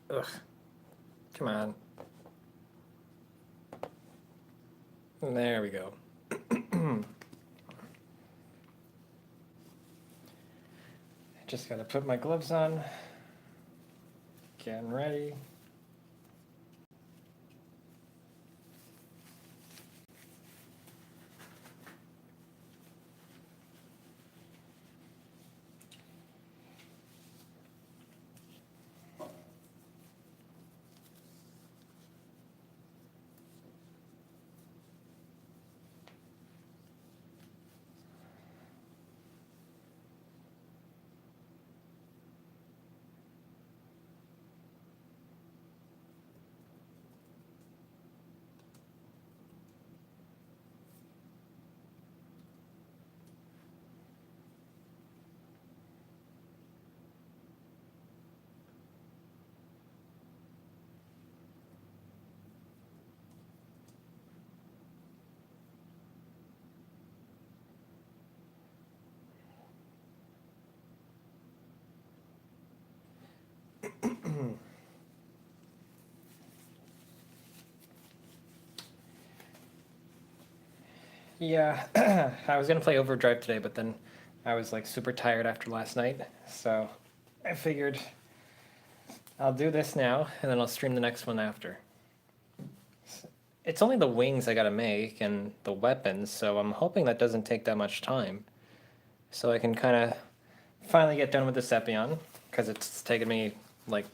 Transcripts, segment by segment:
Ugh, come on. There we go. Just gotta put my gloves on. Getting ready. Yeah, I was gonna play Overdrive today, but then I was like super tired after last night, so I figured I'll do this now, and then I'll stream the next one after. It's only the wings I gotta make and the weapons, so I'm hoping that doesn't take that much time. So I can kind of finally get done with this Epyon, because it's taken me like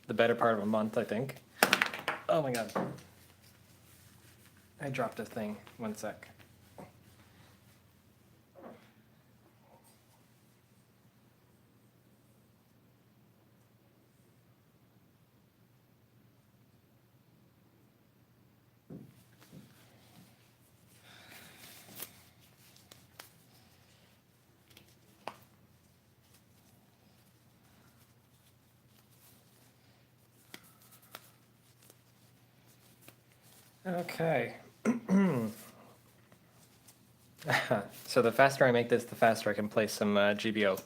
the better part of a month, I think. Oh my god. I dropped a thing. One sec. Okay. So the faster I make this, the faster I can play some GBO.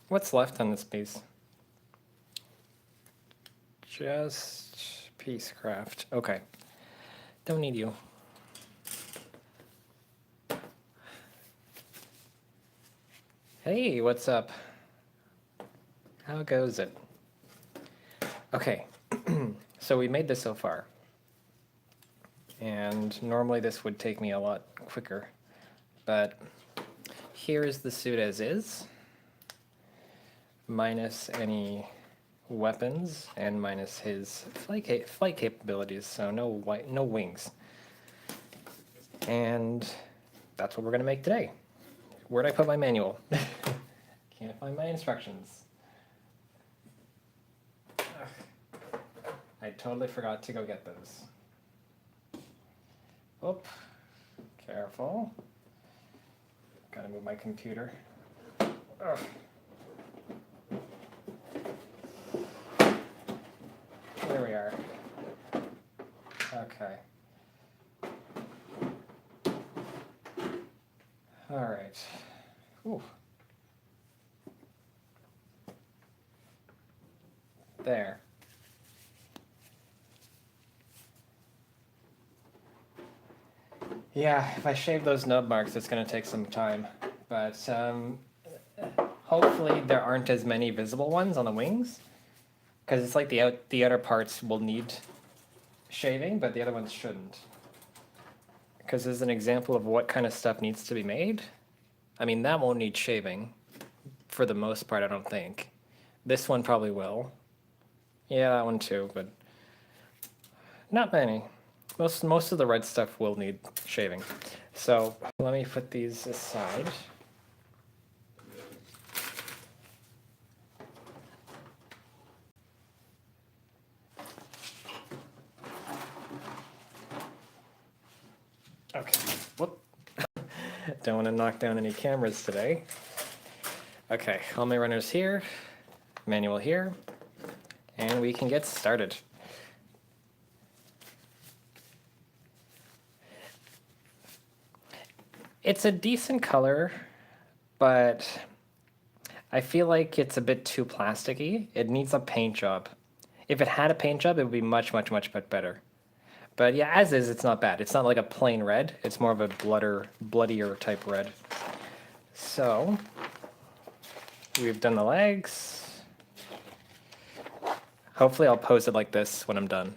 What's left on this piece? Just Peacecraft. Okay. Don't need you. Hey, what's up? How goes it? Okay. So we made this so far. And normally this would take me a lot quicker. But here is the suit as is, minus any weapons and minus his flight capabilities, so no wings. And that's what we're gonna make today. Where'd I put my manual? Can't find my instructions. Ugh. I totally forgot to go get those. Oop, careful. Gotta move my computer. Ugh. There we are. Okay. All right. Ooh. There. Yeah, if I shave those nub marks, it's going to take some time. But hopefully there aren't as many visible ones on the wings. Because it's like the outer parts will need shaving, but the other ones shouldn't. Because there's an example of what kind of stuff needs to be made. I mean, that won't need shaving. For the most part, I don't think. This one probably will. Yeah, that one too, but not many. Most of the red stuff will need shaving. So let me put these aside. Okay, whoop. Don't want to knock down any cameras today. Okay, all my runners here, manual here, and we can get started. It's a decent color, but I feel like it's a bit too plasticky. It needs a paint job. If it had a paint job, it would be much, much, much, much better. But yeah, as is, it's not bad. It's not like a plain red. It's more of a bloodier type red. So, we've done the legs. Hopefully I'll pose it like this when I'm done.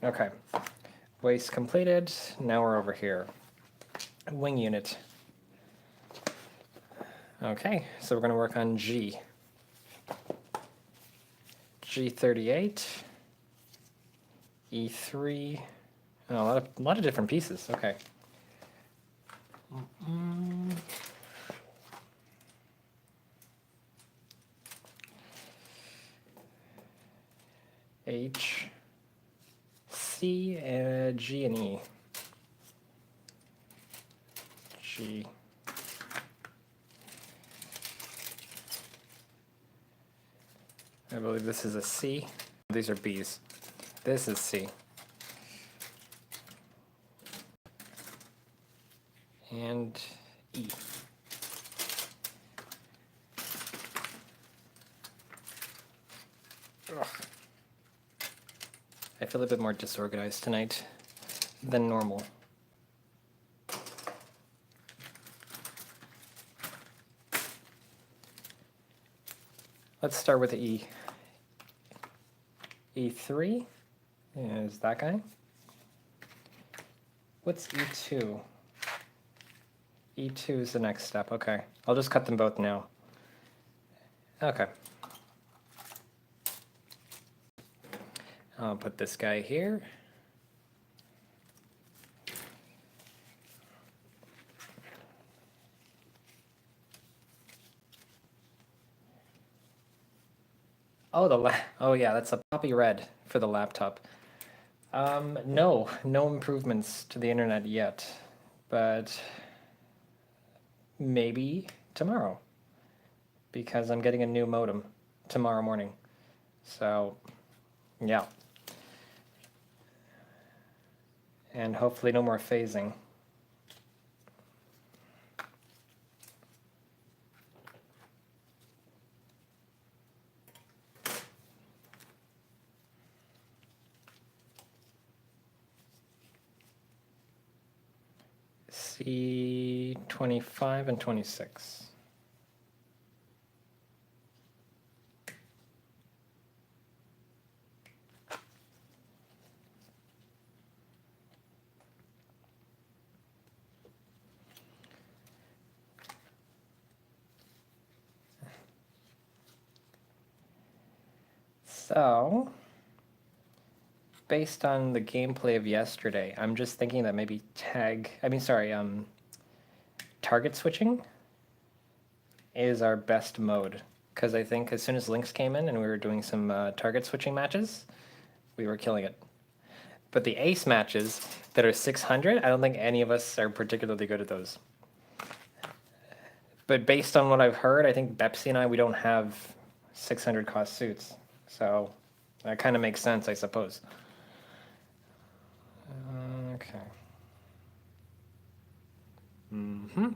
Okay. Waist completed. Now we're over here. Wing unit. Okay, so we're going to work on G. G38. E3. Oh, a lot of different pieces. Okay. H, C, G, and E. G. I believe this is a C. These are B's. This is C. And E. Ugh. I feel a bit more disorganized tonight than normal. Let's start with the E. E3 is that guy. What's E2? E2 is the next step. Okay. I'll just cut them both now. Okay. I'll put this guy here. Oh, oh yeah, that's a poppy red for the laptop. No improvements to the internet yet, but maybe tomorrow, because I'm getting a new modem tomorrow morning. So, yeah. And hopefully no more phasing. C25 and 26. So, based on the gameplay of yesterday, I'm just thinking that maybe target switching is our best mode. Because I think as soon as Lynx came in and we were doing some target switching matches, we were killing it. But the ace matches that are 600, I don't think any of us are particularly good at those. But based on what I've heard, I think Bepsi and we don't have 600 cost suits. So that kind of makes sense, I suppose. Okay. Mm-hmm.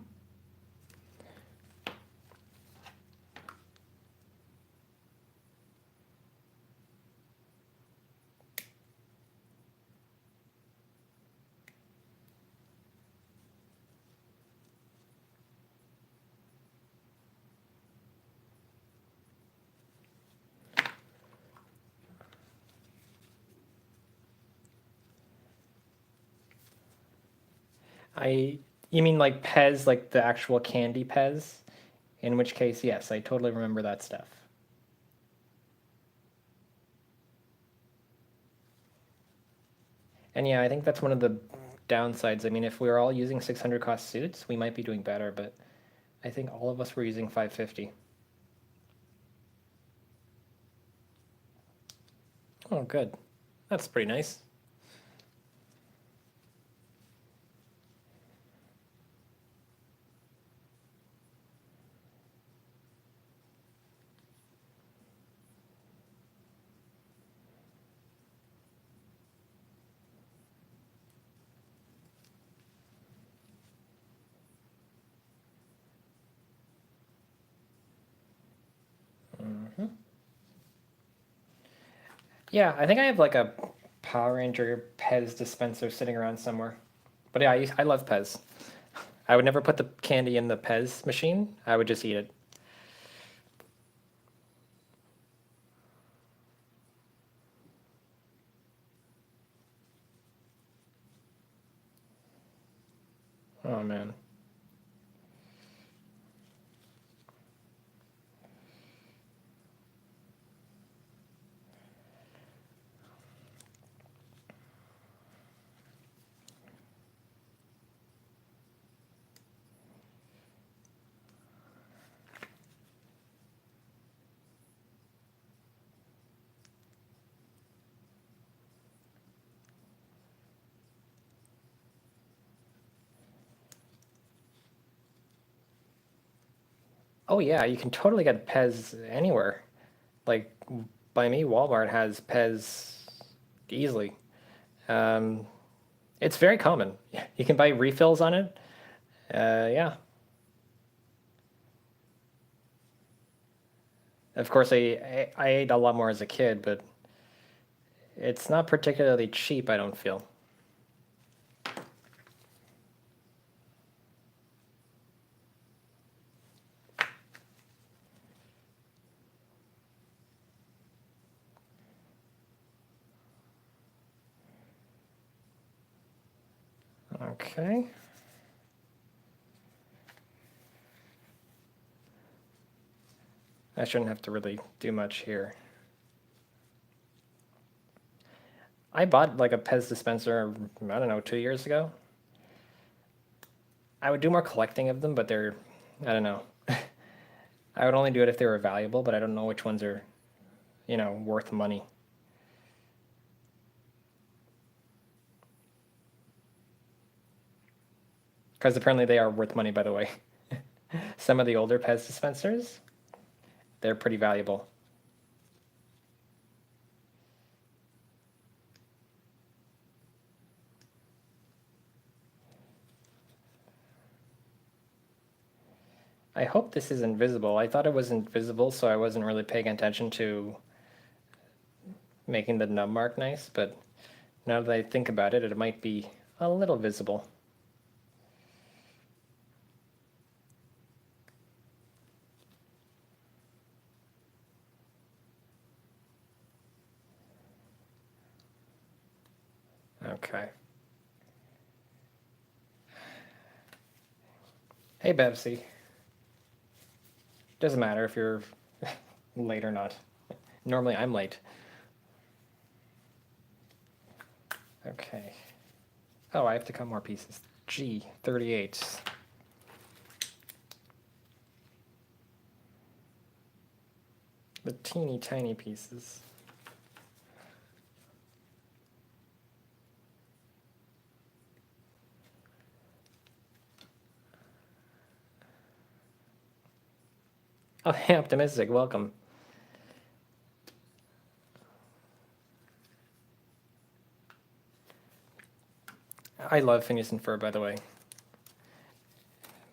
You mean like Pez, like the actual candy Pez? In which case, yes, I totally remember that stuff. And yeah, I think that's one of the downsides. I mean, if we were all using 600 cost suits, we might be doing better, but I think all of us were using 550. Oh, good. That's pretty nice. Yeah, I think I have like a Power Ranger Pez dispenser sitting around somewhere. But yeah, I love Pez. I would never put the candy in the Pez machine. I would just eat it. Oh man. Oh yeah, you can totally get Pez anywhere. Like by me, Walmart has Pez easily. Um, it's very common. You can buy refills on it. Yeah. Of course, I ate a lot more as a kid, but it's not particularly cheap, I don't feel. Okay. I shouldn't have to really do much here. I bought like a Pez dispenser, I don't know, 2 years ago. I would do more collecting of them, but they're, I don't know. I would only do it if they were valuable, but I don't know which ones are, worth money. Because apparently they are worth money, by the way. Some of the older Pez dispensers, they're pretty valuable. I hope this is invisible. I thought it was invisible, so I wasn't really paying attention to making the nub mark nice, but now that I think about it, it might be a little visible. Okay. Hey, Bevsy. Doesn't matter if you're late or not. Normally I'm late. Okay. Oh, I have to cut more pieces. G, 38. The teeny tiny pieces. Oh, hey, optimistic. Welcome. I love Phineas and Ferb, by the way.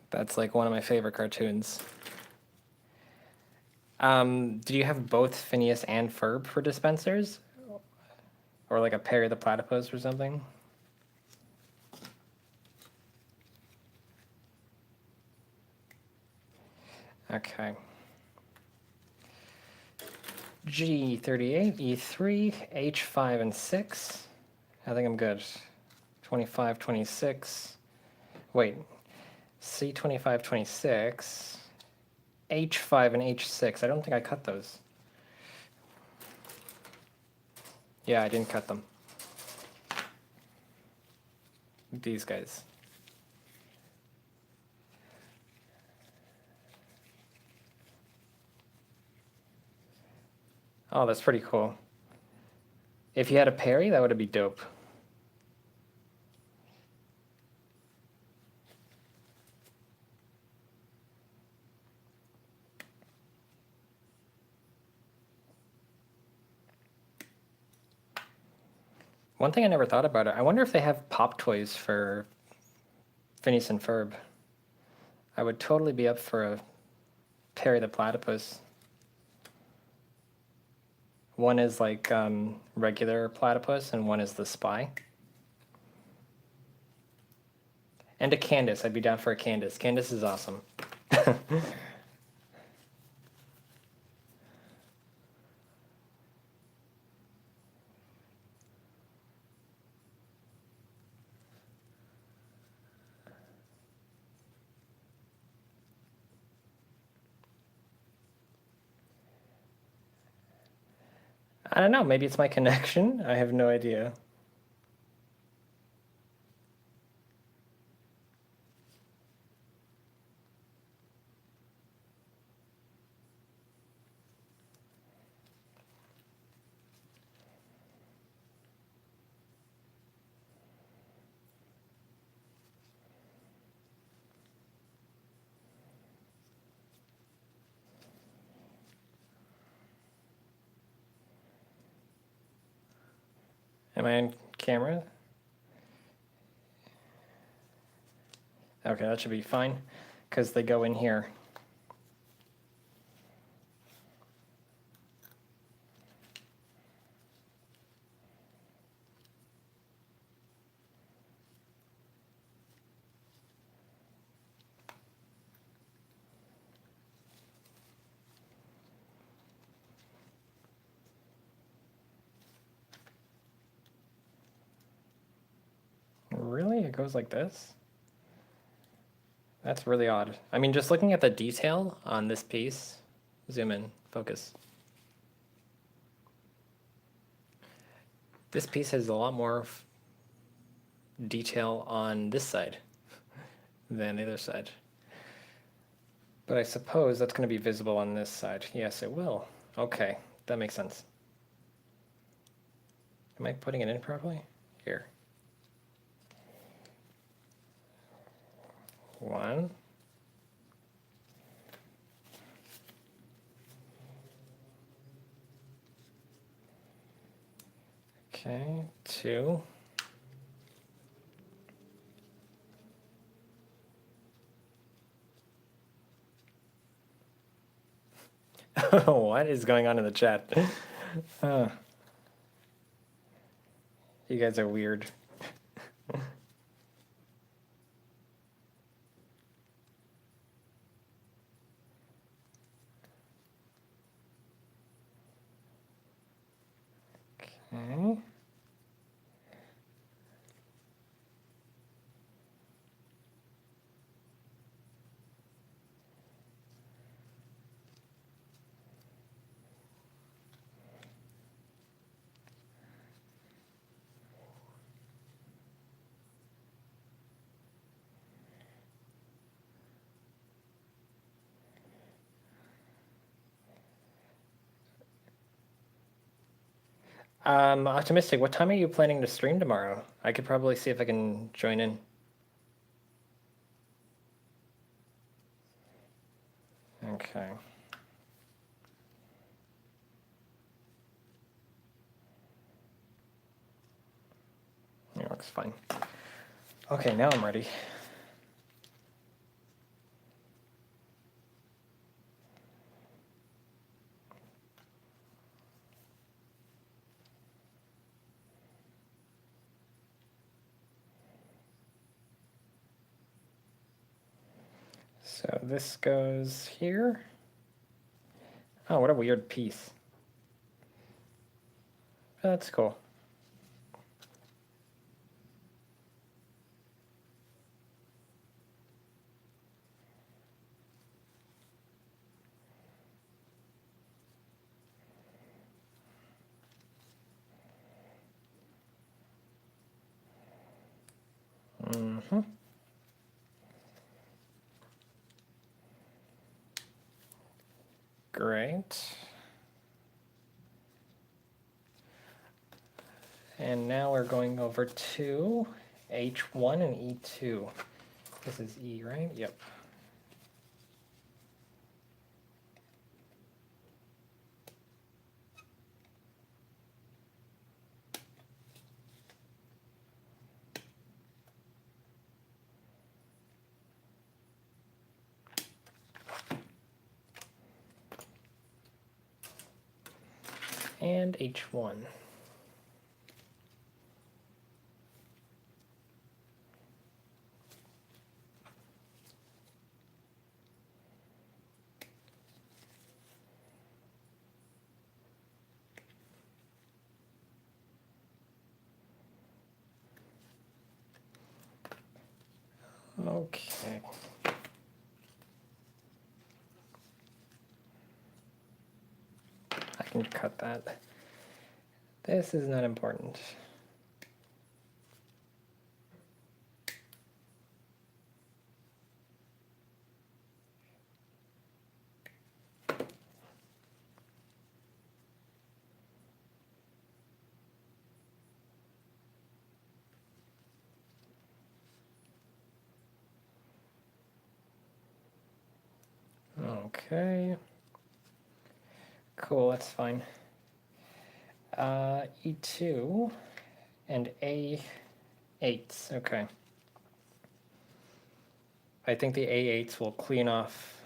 That's like one of my favorite cartoons. Do you have both Phineas and Ferb for dispensers? Or like a Perry the Platypus or something? Okay. G38, E3, H5 and 6. I think I'm good. 25, 26. Wait. C25, 26. H5 and H6. I don't think I cut those. Yeah, I didn't cut them. These guys. Oh, that's pretty cool. If you had a Perry, that would be dope. One thing I never thought about it, I wonder if they have pop toys for Phineas and Ferb. I would totally be up for a Perry the Platypus. One is like regular platypus, and one is the spy. And a Candace. I'd be down for a Candace. Candace is awesome. I don't know. Maybe it's my connection. I have no idea. Am I on camera? Okay, that should be fine, because they go in here. Really? It goes like this? That's really odd. I mean, just looking at the detail on this piece, zoom in, focus. This piece has a lot more detail on this side than the other side. But I suppose that's going to be visible on this side. Yes, it will. Okay, that makes sense. Am I putting it in properly? Here. One. Okay, two. What is going on in the chat? You guys are weird. Okay. Optimistic, what time are you planning to stream tomorrow? I could probably see if I can join in. Okay. It looks fine. Okay, now I'm ready. So this goes here. Oh, what a weird piece. That's cool. Mm-hmm. Great. And now we're going over to H1 and E2. This is E, right? Yep. and H1. Okay. I can cut that. This is not important. Okay. Cool, that's fine. E2 and A8s, okay. I think the A8s will clean off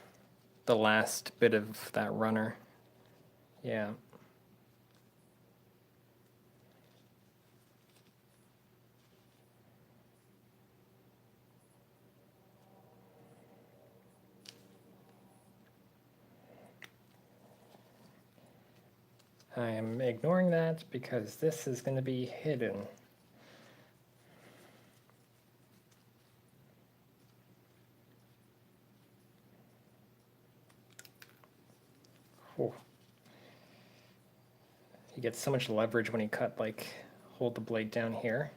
the last bit of that runner. Yeah. I am ignoring that because this is going to be hidden. Whew. You get so much leverage when you cut, like, hold the blade down here.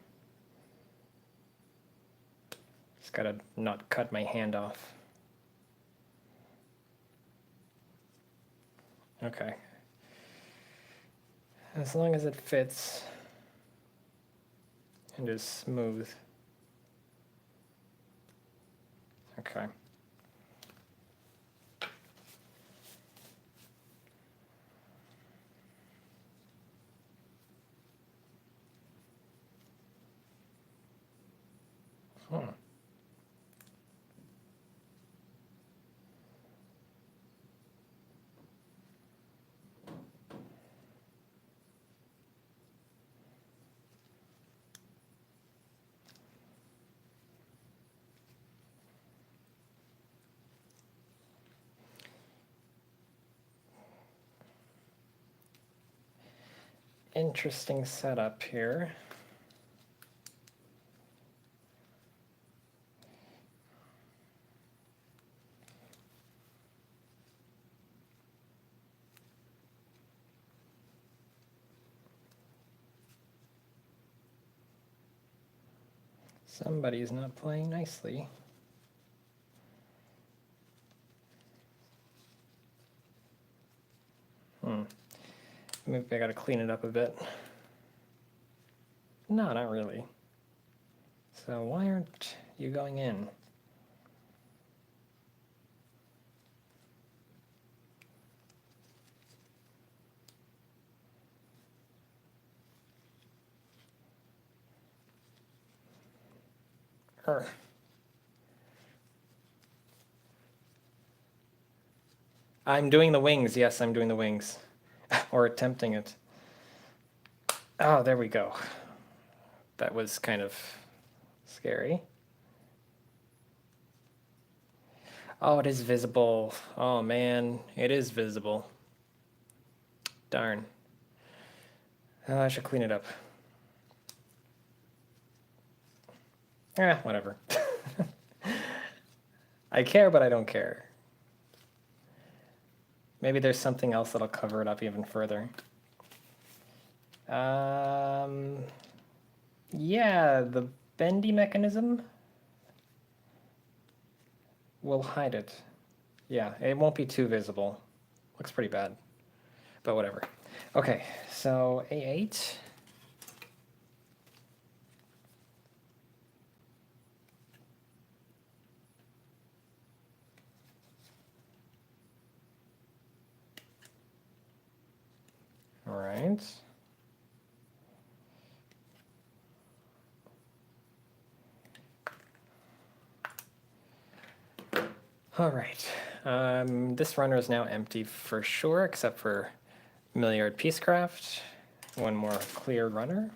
Just gotta not cut my hand off. Okay. As long as it fits and is smooth. Okay. Interesting setup here. Somebody's not playing nicely. Maybe I gotta clean it up a bit. No, not really. So why aren't you going in? I'm doing the wings. Yes, I'm doing the wings. Or attempting it. Oh, there we go. That was kind of scary. Oh, it is visible. Oh man, it is visible. Darn. Oh, I should clean it up. Whatever. I care, but I don't care. Maybe there's something else that'll cover it up even further. Yeah, the bendy mechanism will hide it. Yeah, it won't be too visible. Looks pretty bad, but whatever. Okay, so A8. All right. All right. This runner is now empty for sure, except for Milliard Peacecraft. One more clear runner.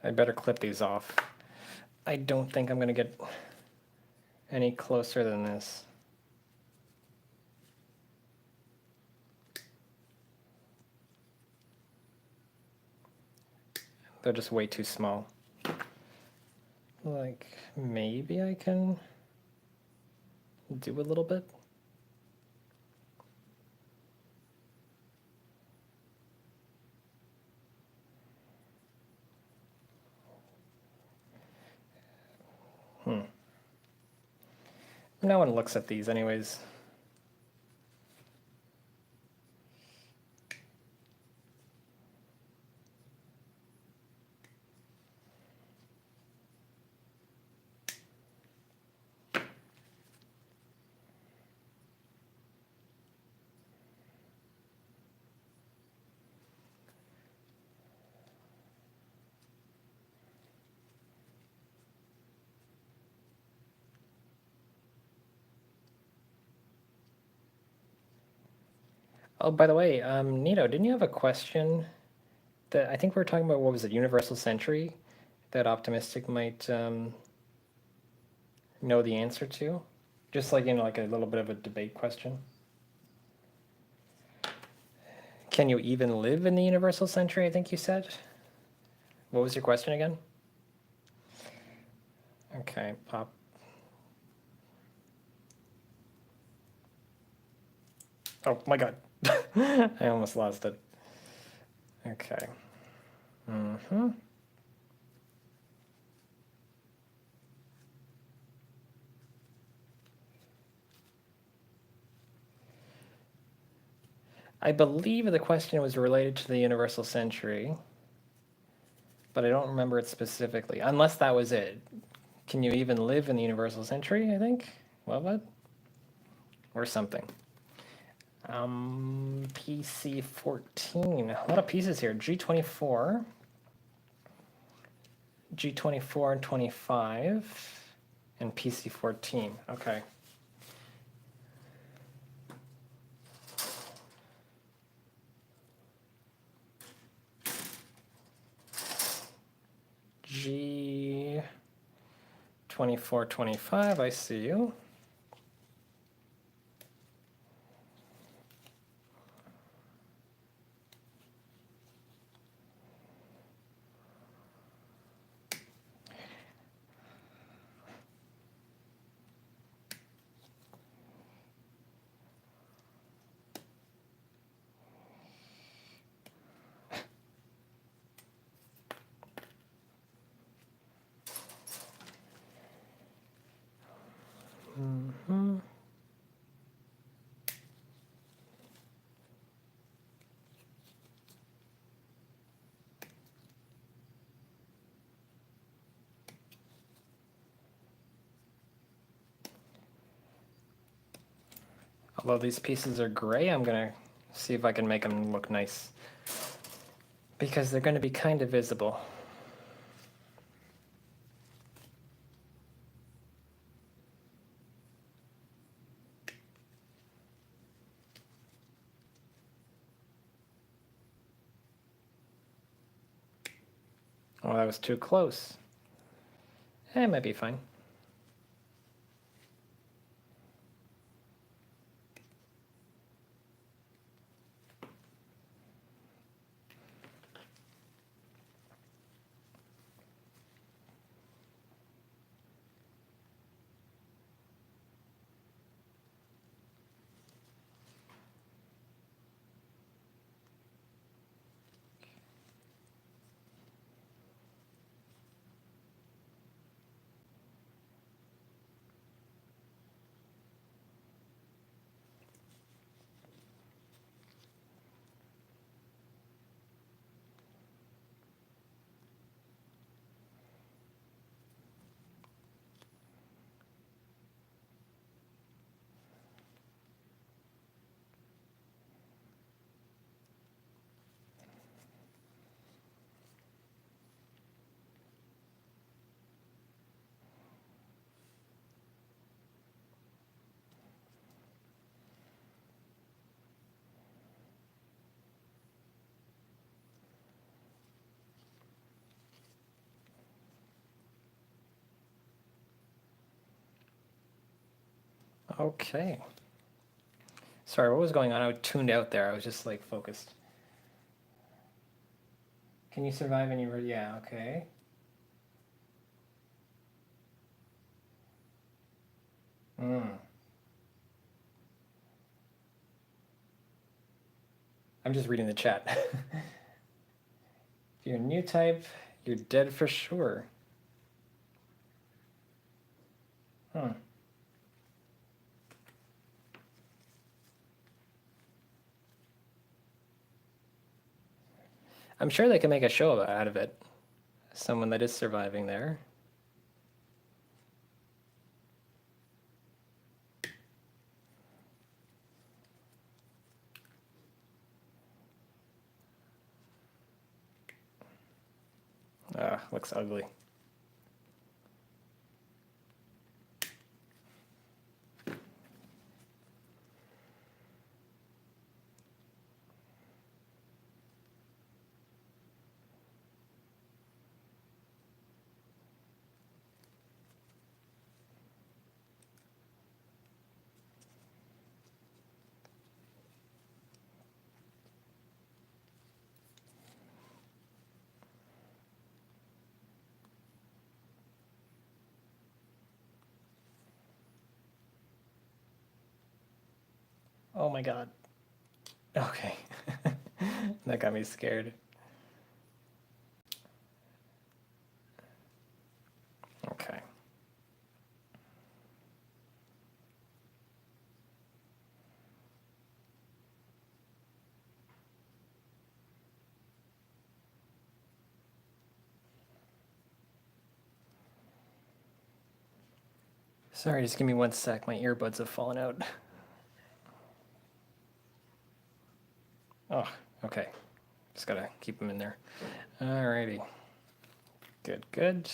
I better clip these off. I don't think I'm going to get any closer than this. They're just way too small. Like, maybe I can do a little bit. No one looks at these anyways. Oh, by the way, Nito, didn't you have a question that I think we were talking about? What was it, Universal Century, that Optimistic might know the answer to? Just like, like a little bit of a debate question. Can you even live in the Universal Century, I think you said? What was your question again? Okay, pop. Oh my god. I almost lost it. Okay. I believe the question was related to the Universal Century, but I don't remember it specifically, unless that was it. Can you even live in the Universal Century, I think? What? Or something. PC 14. A lot of pieces here. G24. G24 and 25. And PC 14. Okay. G24, 25. I see you. Although these pieces are gray, I'm going to see if I can make them look nice. Because they're going to be kind of visible. Oh, that was too close. It might be fine. Okay. Sorry, what was going on? I was tuned out there. I was just like focused. Can you survive anywhere? Yeah, okay. Hmm. I'm just reading the chat. If you're a new type, you're dead for sure. Hmm. I'm sure they can make a show out of it. Someone that is surviving there. Ah, looks ugly. Oh my god. Okay. That got me scared. Okay. Sorry, just give me one sec. My earbuds have fallen out. Oh, okay. Just gotta keep them in there. Alrighty. Good, good.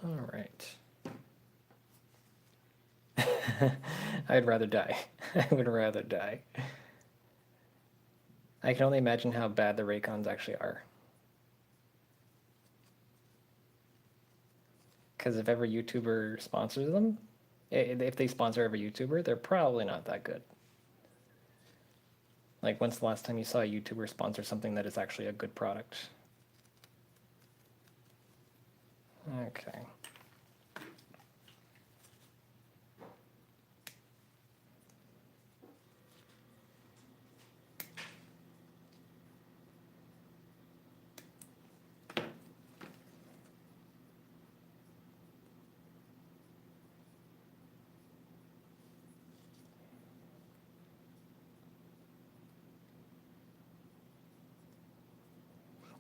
All right. I'd rather die. I would rather die. I can only imagine how bad the Raycons actually are. Because if every YouTuber sponsors them, if they sponsor every YouTuber, they're probably not that good. Like, when's the last time you saw a YouTuber sponsor something that is actually a good product? Okay.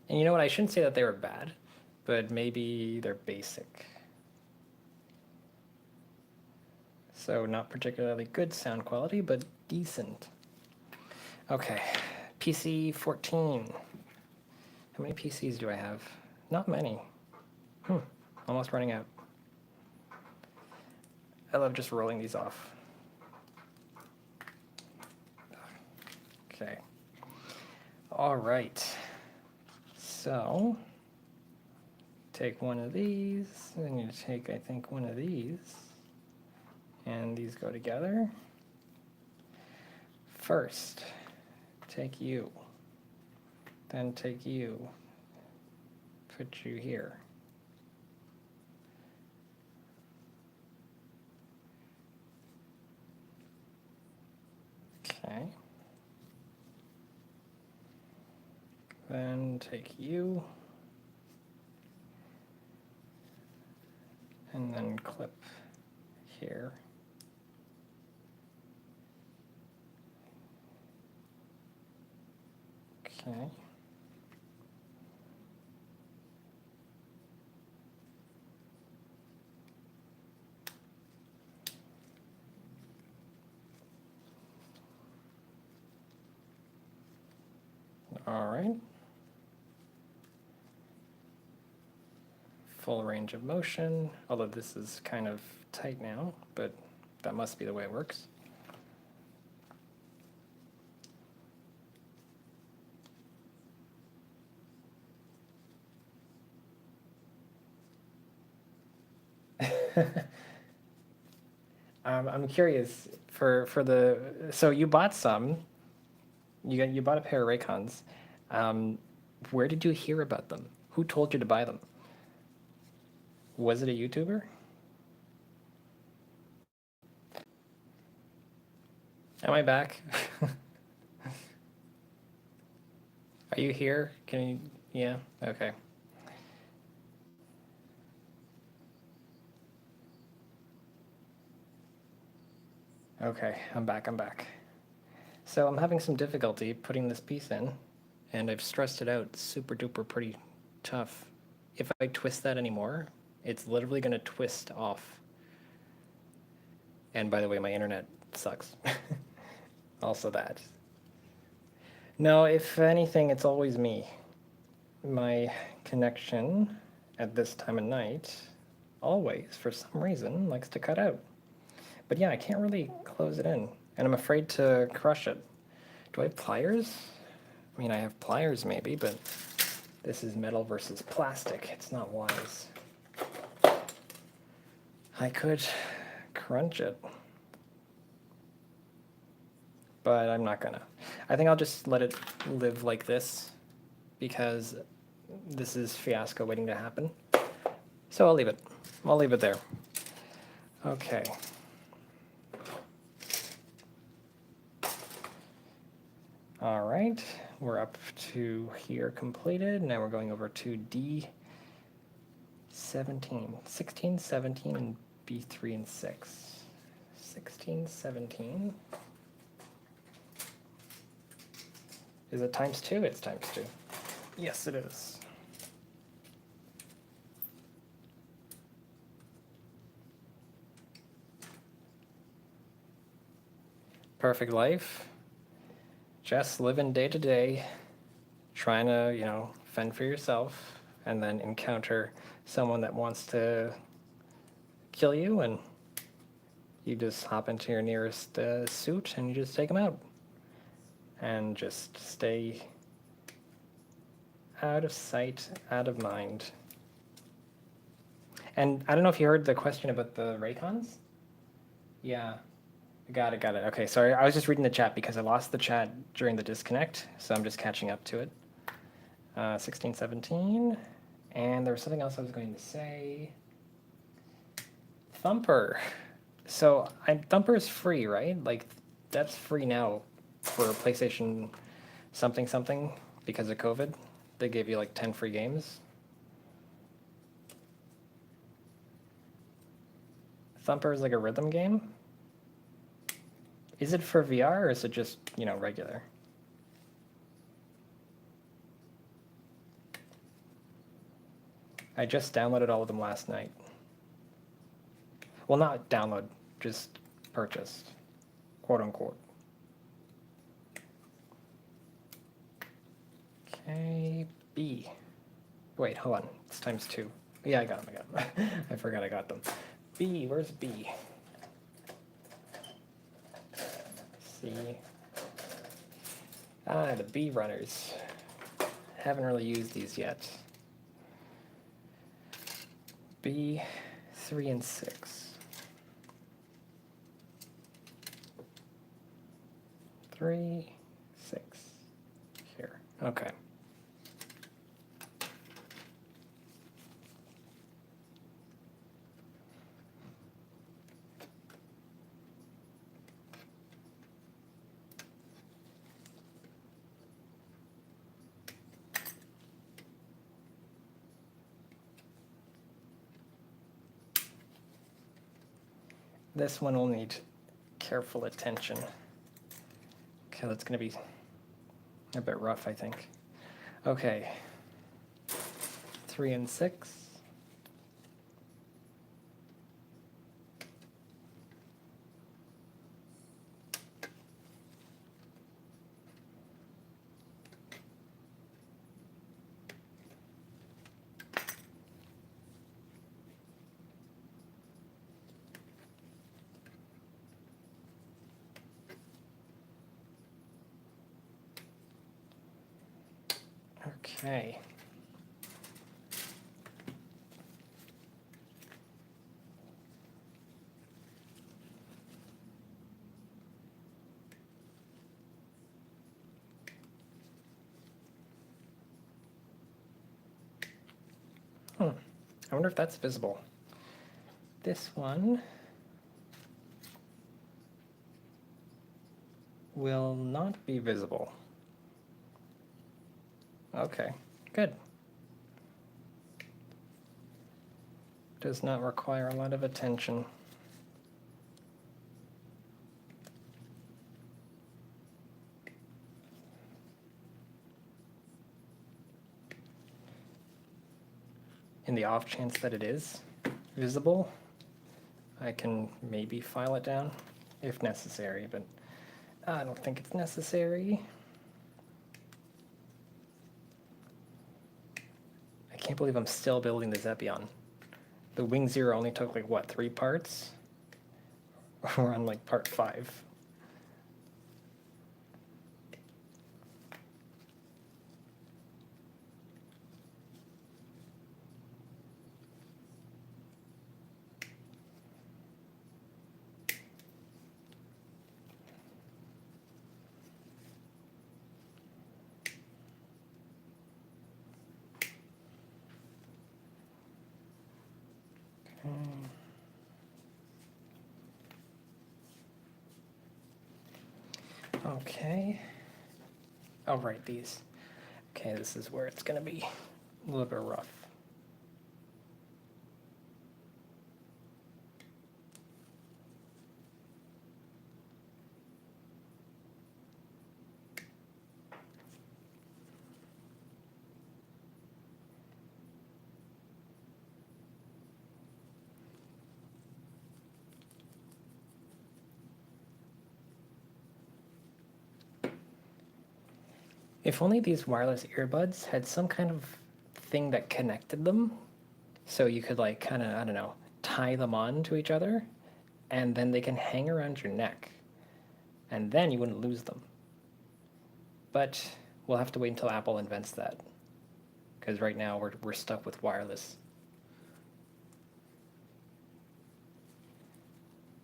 And you know what? I shouldn't say that they were bad, but maybe they're basic. So not particularly good sound quality, but decent. Okay, PC 14. How many PCs do I have? Not many. Almost running out. I love just rolling these off. Okay. All right. So, take one of these, and you take, I think, one of these, and these go together. First, take you, then take you, put you here. Okay. Then take you, and then clip here. Okay. All right. full range of motion, although this is kind of tight now, but that must be the way it works. I'm curious so you bought some. You bought a pair of Raycons. Where did you hear about them? Who told you to buy them? Was it a YouTuber? Am I back? Are you here? Can you? Yeah. Okay. Okay. I'm back. I'm back. So I'm having some difficulty putting this piece in, and I've stressed it out super duper pretty tough. If I twist that anymore, it's literally going to twist off. And by the way, my internet sucks. Also that. No, if anything, it's always me. My connection at this time of night always, for some reason, likes to cut out. But yeah, I can't really close it in, and I'm afraid to crush it. Do I have pliers? I mean, I have pliers maybe, but this is metal versus plastic. It's not wise. I could crunch it, but I'm not gonna. I think I'll just let it live like this because this is fiasco waiting to happen. So I'll leave it. I'll leave it there. Okay. All right, we're up to here completed. Now we're going over to D17, 16, 17, and B3 and 6. 16, 17. Is it times 2? It's times 2. Yes, it is. Perfect life. Just living day to day, trying to, fend for yourself, and then encounter someone that wants to kill you, and you just hop into your nearest suit and you just take them out. And just stay out of sight, out of mind. And I don't know if you heard the question about the Raycons? Yeah. Got it. Okay, sorry. I was just reading the chat because I lost the chat during the disconnect, so I'm just catching up to it. 16, 17. And there was something else I was going to say. Thumper. So Thumper is free, right? Like, that's free now for PlayStation something because of COVID. They gave you like 10 free games. Thumper is like a rhythm game. Is it for VR or is it just, regular? I just downloaded all of them last night. Well, not download, just purchased, quote unquote. Okay, B. Wait, hold on. It's times 2. Yeah, I got them. I forgot I got them. B, where's B? C. The B runners. Haven't really used these yet. B, 3 and 6. 3, 6. Here. Okay. This one will need careful attention. Okay, that's going to be a bit rough, I think. Okay. 3 and 6. Okay. I wonder if that's visible. This one will not be visible. Okay, good. Does not require a lot of attention. In the off chance that it is visible, I can maybe file it down if necessary, but I don't think it's necessary. I can't believe I'm still building this Epyon. The Wing Zero only took like, what, 3 parts? We're on like part 5. Okay. Oh, right, these. Okay, this is where it's going to be a little bit rough. If only these wireless earbuds had some kind of thing that connected them, so you could like kind of, I don't know, tie them on to each other, and then they can hang around your neck, and then you wouldn't lose them. But we'll have to wait until Apple invents that, because right now we're stuck with wireless.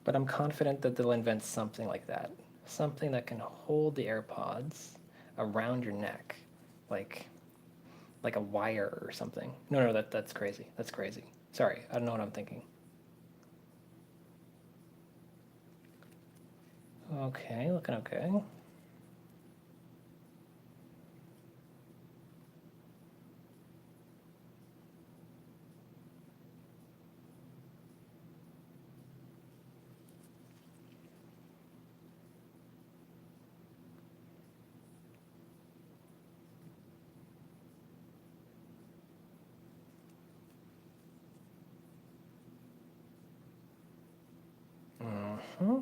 But I'm confident that they'll invent something like that, something that can hold the AirPods around your neck, like a wire or something. No, that's crazy. That's crazy. Sorry, I don't know what I'm thinking. Okay, looking okay. Mm-hmm.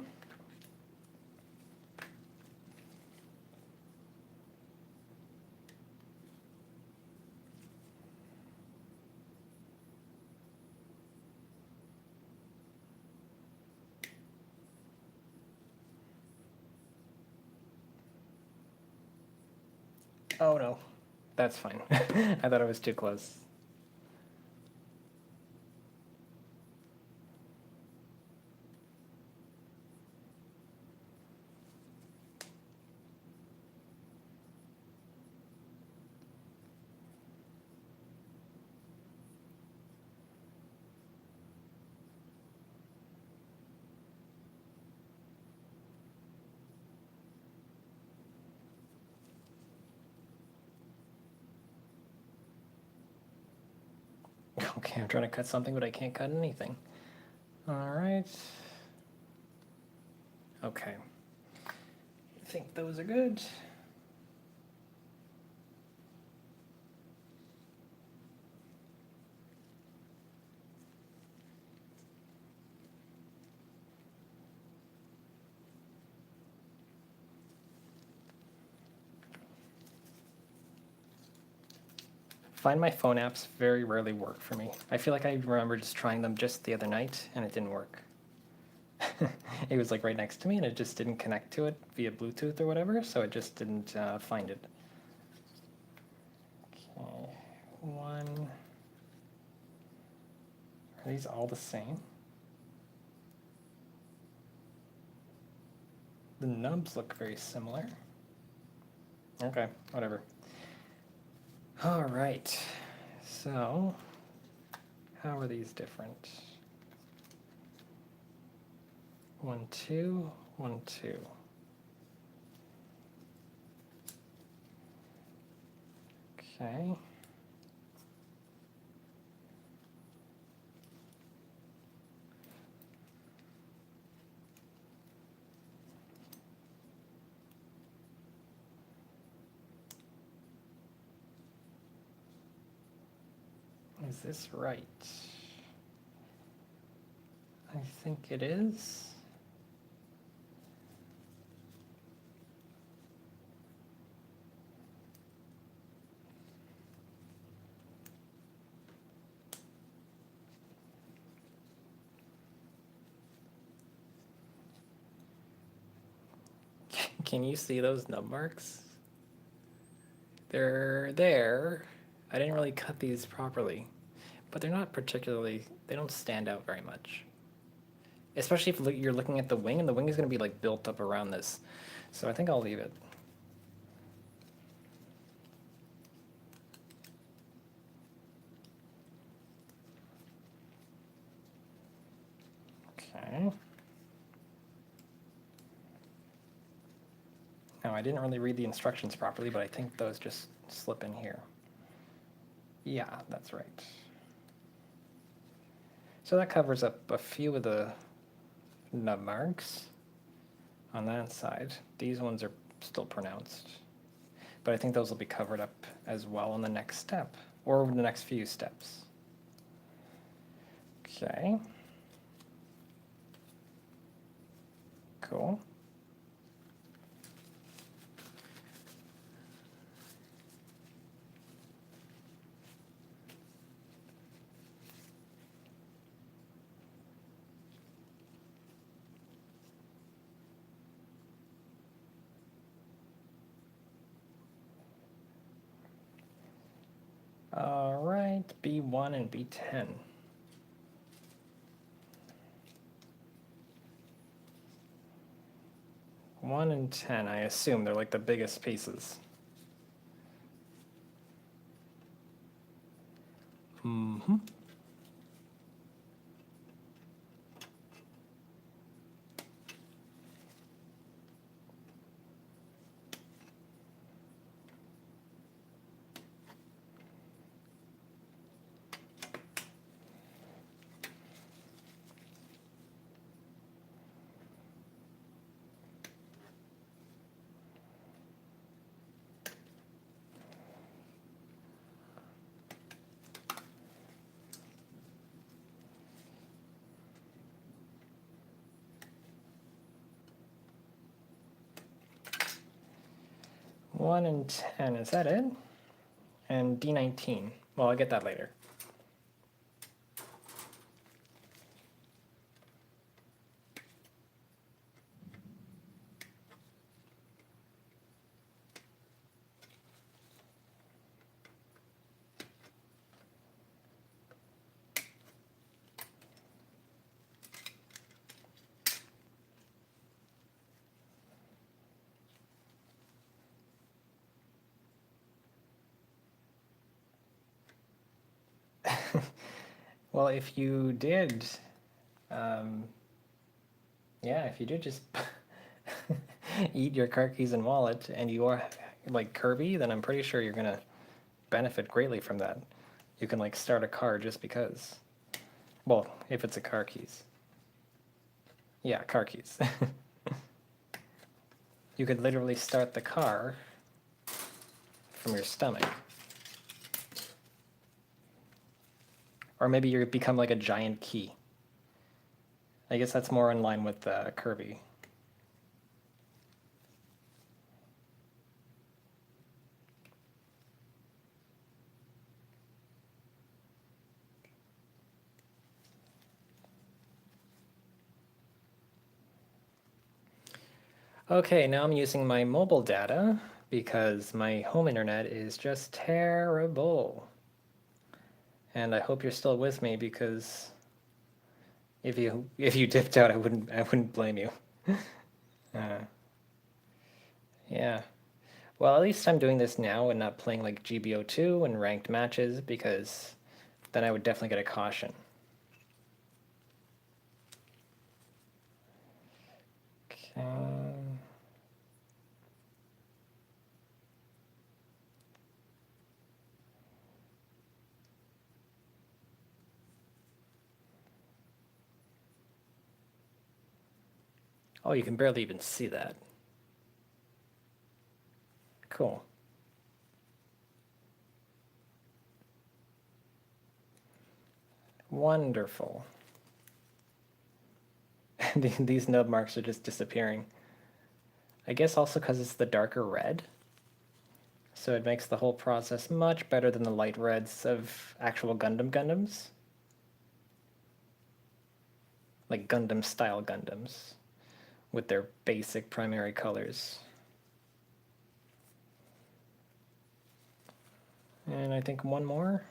Oh no, that's fine. I thought it was too close. Okay, I'm trying to cut something, but I can't cut anything. All right. Okay. I think those are good. Find My Phone apps very rarely work for me. I feel like I remember just trying them just the other night and it didn't work. It was like right next to me and it just didn't connect to it via Bluetooth or whatever, so it just didn't find it. Okay, one. Are these all the same? The nubs look very similar. Okay, whatever. All right, so how are these different? 1, 2, 1, 2. Okay. Is this right? I think it is. Can you see those nub marks? They're there. I didn't really cut these properly, but they're not particularly, they don't stand out very much. Especially if you're looking at the wing, and the wing is going to be like built up around this. So I think I'll leave it. Okay. Now, I didn't really read the instructions properly, but I think those just slip in here. Yeah, that's right. So that covers up a few of the nub marks on that side. These ones are still pronounced, but I think those will be covered up as well on the next step, or the next few steps. Okay. Cool. All right, B1 and B10. One and 10, I assume they're like the biggest pieces. Mm-hmm. One and 10, is that it? And D19. Well, I'll get that later. Well, if you did, yeah, if you did just eat your car keys and wallet and you are like Kirby, then I'm pretty sure you're gonna benefit greatly from that. You can like start a car just because. Well, if it's a car keys. Yeah, car keys. You could literally start the car from your stomach. Or maybe you become like a giant key. I guess that's more in line with Kirby. Okay, now I'm using my mobile data because my home internet is just terrible. And I hope you're still with me, because if you dipped out, I wouldn't blame you. Uh, yeah. Well, at least I'm doing this now and not playing like GBO2 and ranked matches, because then I would definitely get a caution. Okay. Oh, you can barely even see that. Cool. Wonderful. These nub marks are just disappearing. I guess also because it's the darker red. So it makes the whole process much better than the light reds of actual Gundams. Like Gundam style Gundams with their basic primary colors. And I think one more.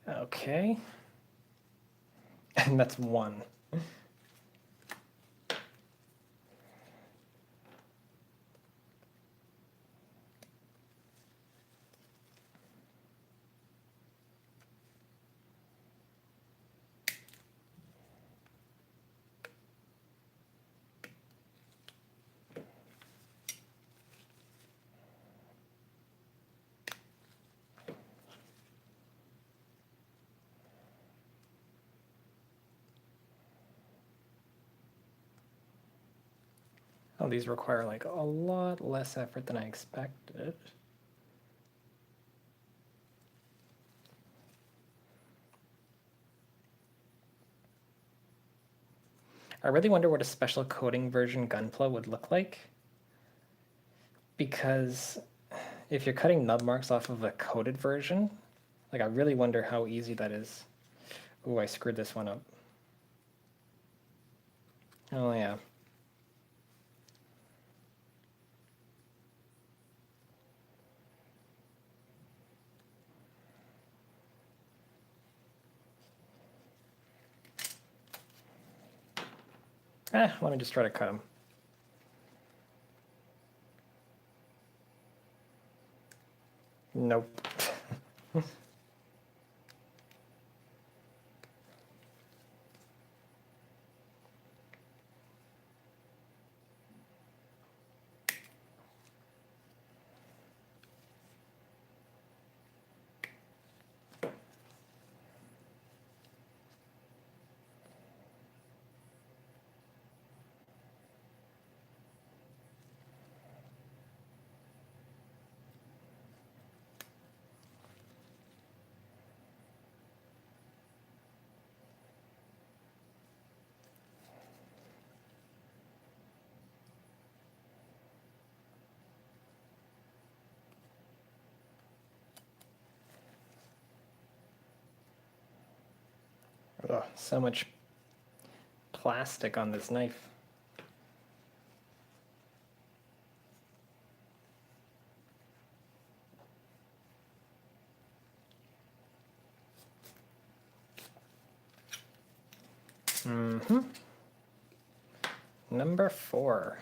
Okay. And that's one. Oh, these require like a lot less effort than I expected. I really wonder what a special coating version Gunpla would look like. Because if you're cutting nub marks off of a coated version, like I really wonder how easy that is. Ooh, I screwed this one up. Oh yeah. Let me just try to cut them. Nope. Ugh, so much plastic on this knife. Number 4.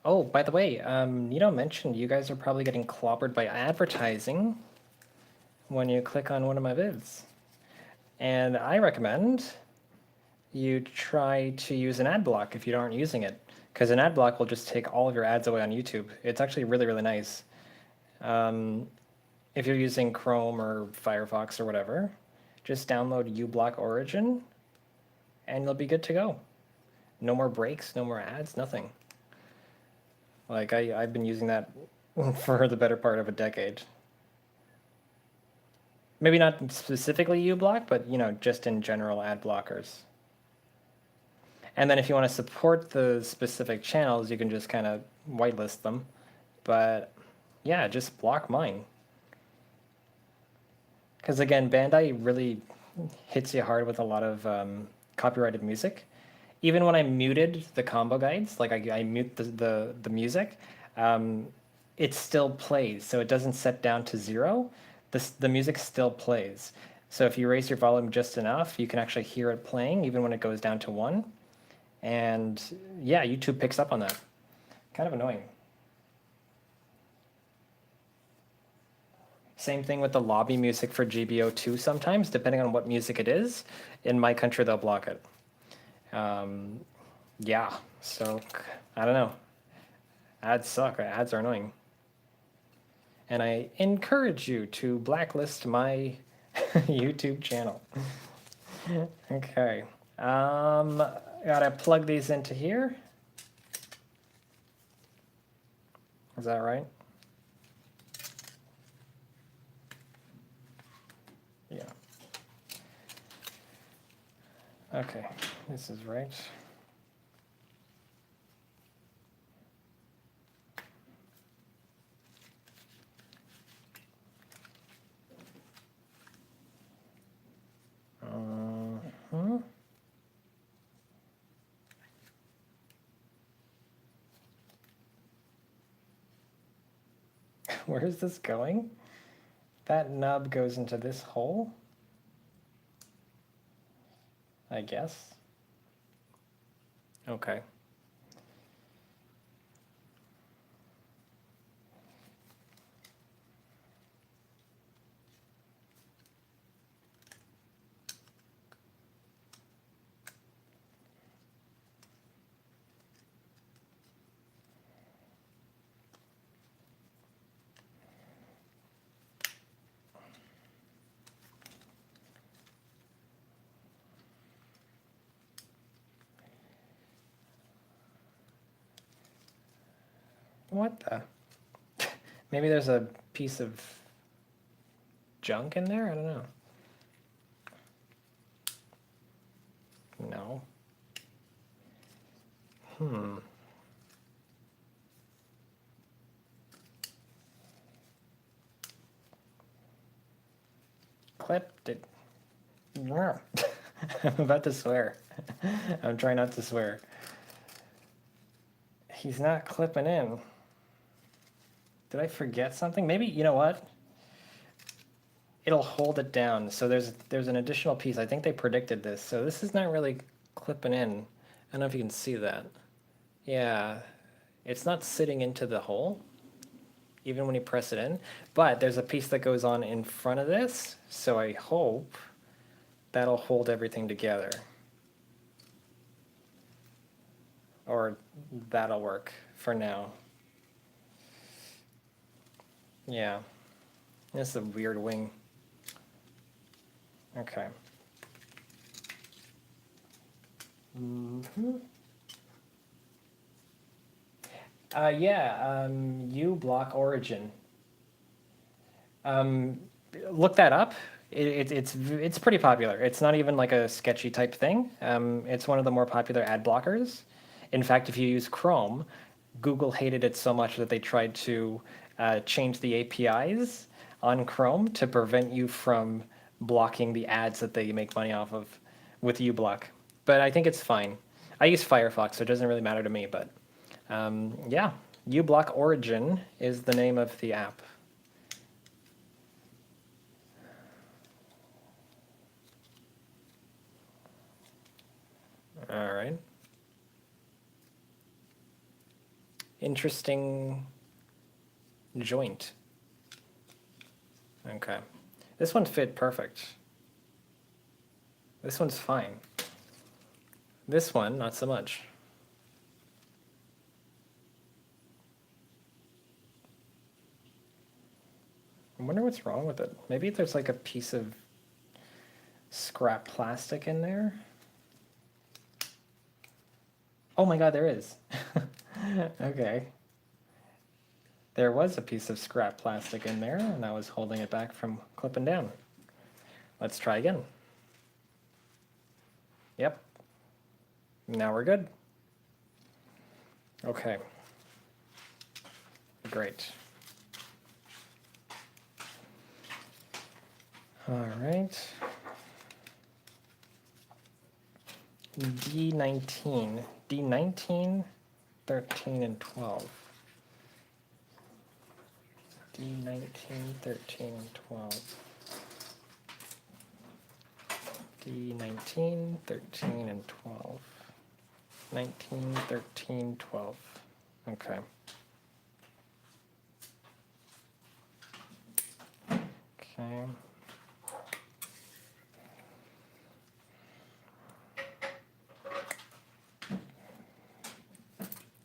Oh, by the way, Nito mentioned you guys are probably getting clobbered by advertising when you click on one of my vids. And I recommend you try to use an ad block if you aren't using it, because an ad block will just take all of your ads away on YouTube. It's actually really, really nice. If you're using Chrome or Firefox or whatever, just download uBlock Origin and you'll be good to go. No more breaks, no more ads, nothing. Like I've been using that for the better part of a decade. Maybe not specifically uBlock, but just in general ad blockers. And then if you want to support the specific channels, you can just kind of whitelist them. But yeah, just block mine. Because again, Bandai really hits you hard with a lot of copyrighted music. Even when I muted the combo guides, like I mute the music, it still plays. So it doesn't set down to 0. The music still plays. So if you raise your volume just enough, you can actually hear it playing even when it goes down to 1. And yeah, YouTube picks up on that. Kind of annoying. Same thing with the lobby music for GBO2 sometimes, depending on what music it is. In my country, they'll block it. Yeah, so I don't know. Ads suck. Ads are annoying. And I encourage you to blacklist my YouTube channel. Okay. Gotta plug these into here. Is that right? Yeah. Okay, this is right. Where is this going? That nub goes into this hole, I guess. Okay. What the? Maybe there's a piece of junk in there? I don't know. No. Clipped it. I'm about to swear. I'm trying not to swear. He's not clipping in. Did I forget something? Maybe, you know what? It'll hold it down. So there's an additional piece. I think they predicted this. So this is not really clipping in. I don't know if you can see that. Yeah, it's not sitting into the hole, even when you press it in. But there's a piece that goes on in front of this. So I hope that'll hold everything together. Or that'll work for now. Yeah. This is a weird wing. Okay. Yeah, uBlock origin. Look that up. It's pretty popular. It's not even like a sketchy type thing. It's one of the more popular ad blockers. In fact, if you use Chrome, Google hated it so much that they tried to change the APIs on Chrome to prevent you from blocking the ads that they make money off of with uBlock. But I think it's fine. I use Firefox, so it doesn't really matter to me. But yeah, uBlock Origin is the name of the app. All right. Interesting joint. Okay. This one fit perfect. This one's fine. This one, not so much. I wonder what's wrong with it. Maybe there's like a piece of scrap plastic in there. Oh my god, there is. Okay. There was a piece of scrap plastic in there, and I was holding it back from clipping down. Let's try again. Yep. Now we're good. Okay. Great. All right. D19. D19, 13, and 12. D19, 13, and 12. D19, 13, and 12. 19, 13, 12. Okay. Okay.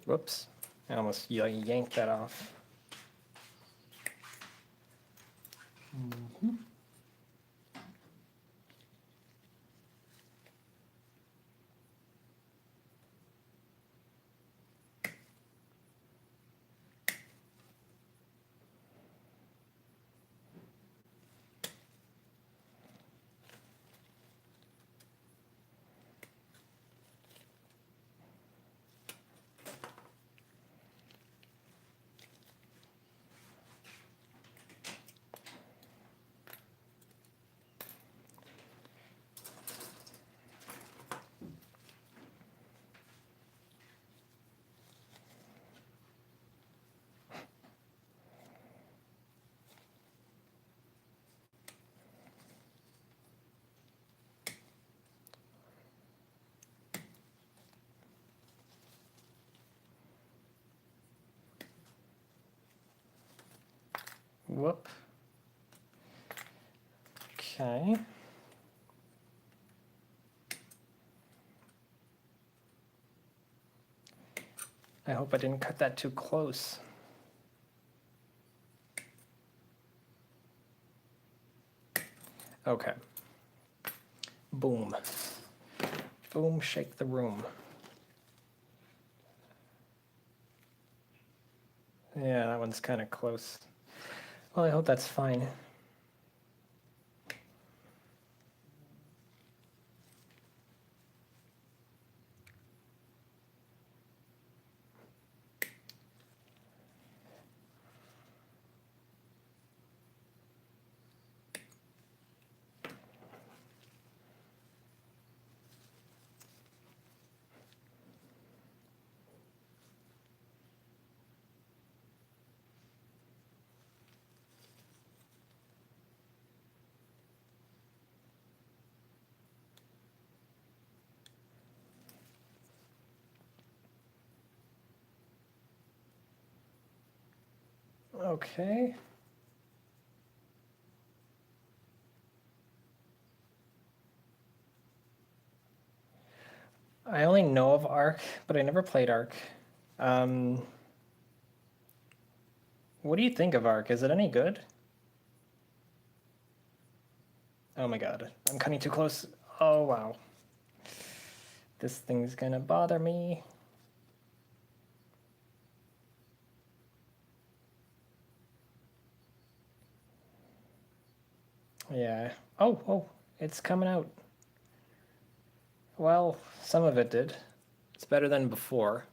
Whoops. I almost yanked that off. Whoop. Okay. I hope I didn't cut that too close. Okay. Boom. Boom, shake the room. Yeah, that one's kind of close. Well, I hope that's fine. Okay. I only know of Arc, but I never played Arc. What do you think of Arc? Is it any good? Oh my god, I'm cutting too close. Oh wow. This thing's gonna bother me. Yeah. Oh, it's coming out. Well, some of it did. It's better than before.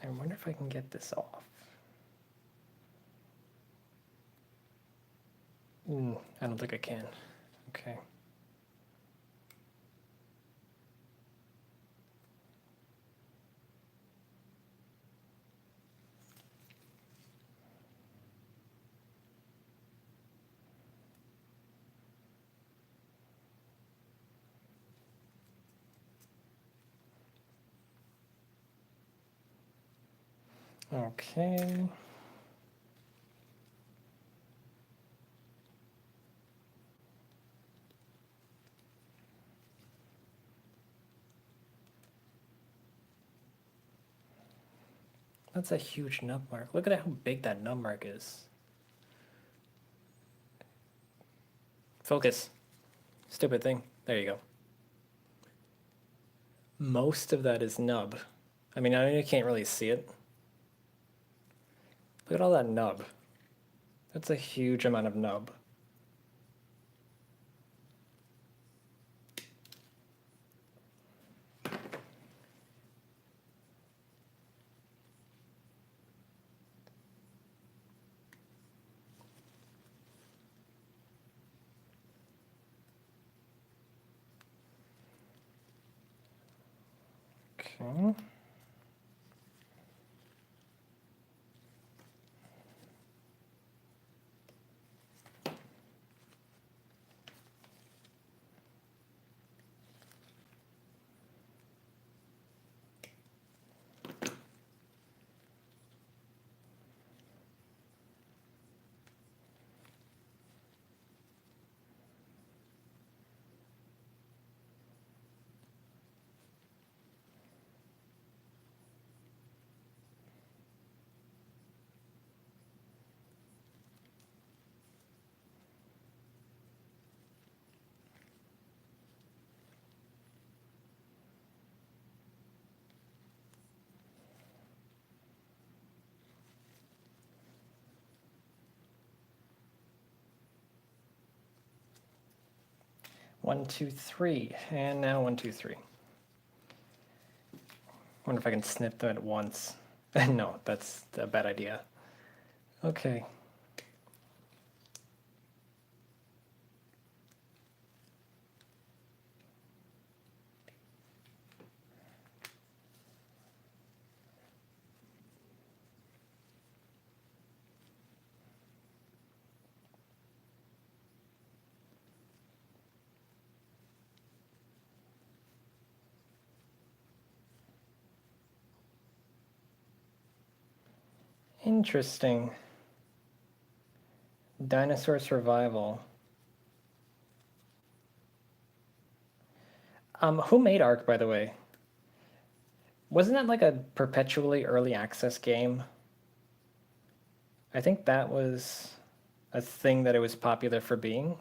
I wonder if I can get this off. I don't think I can. Okay. Okay. That's a huge nub mark. Look at how big that nub mark is. Focus. Stupid thing. There you go. Most of that is nub. I mean, I know you can't really see it. Look at all that nub. That's a huge amount of nub. Okay. One, two, three, and now 1, 2, 3. Wonder if I can snip them at once. No, that's a bad idea. Okay. Interesting. Dinosaur survival. Who made Ark, by the way? Wasn't that like a perpetually early access game? I think that was a thing that it was popular for being.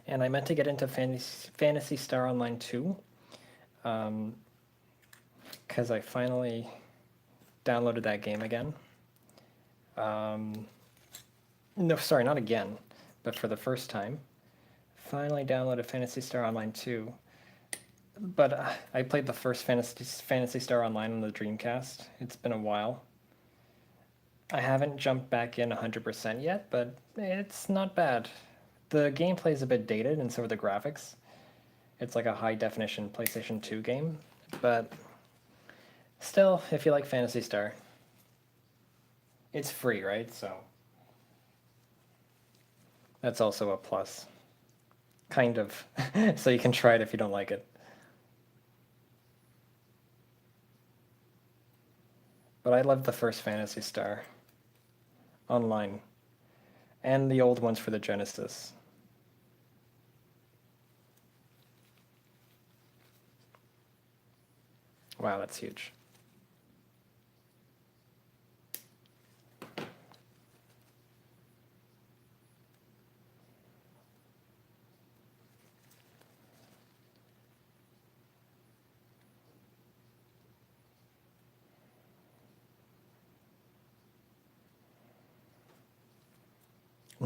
And I meant to get into Phantasy Star Online 2, because I finally downloaded that game again. No, sorry, not again, but for the first time. Finally downloaded Phantasy Star Online 2. But I played the first Phantasy Star Online on the Dreamcast. It's been a while. I haven't jumped back in 100% yet, but it's not bad. The gameplay is a bit dated, and so are the graphics. It's like a high-definition PlayStation 2 game, but still, if you like Phantasy Star, it's free, right? So that's also a plus. Kind of. So you can try it if you don't like it. But I love the first Phantasy Star Online, and the old ones for the Genesis. Wow, that's huge.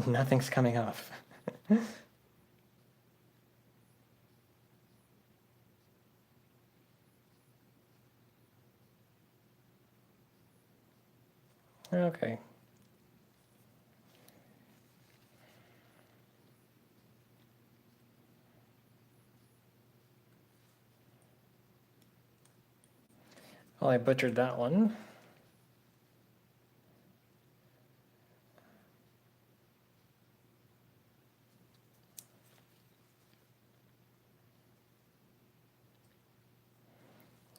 Nothing's coming off. Okay. Well, I butchered that one.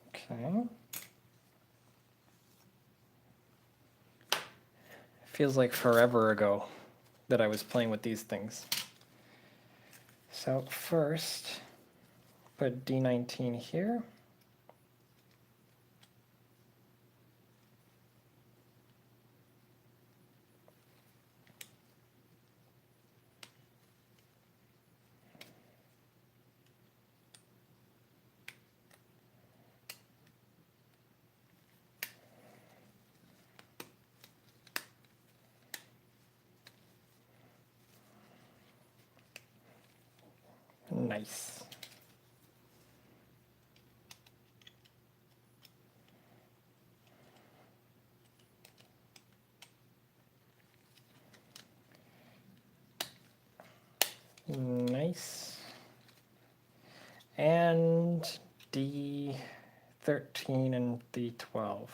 Okay. Feels like forever ago that I was playing with these things. So first, put D19 here. Nice. Nice. And D13 and D12.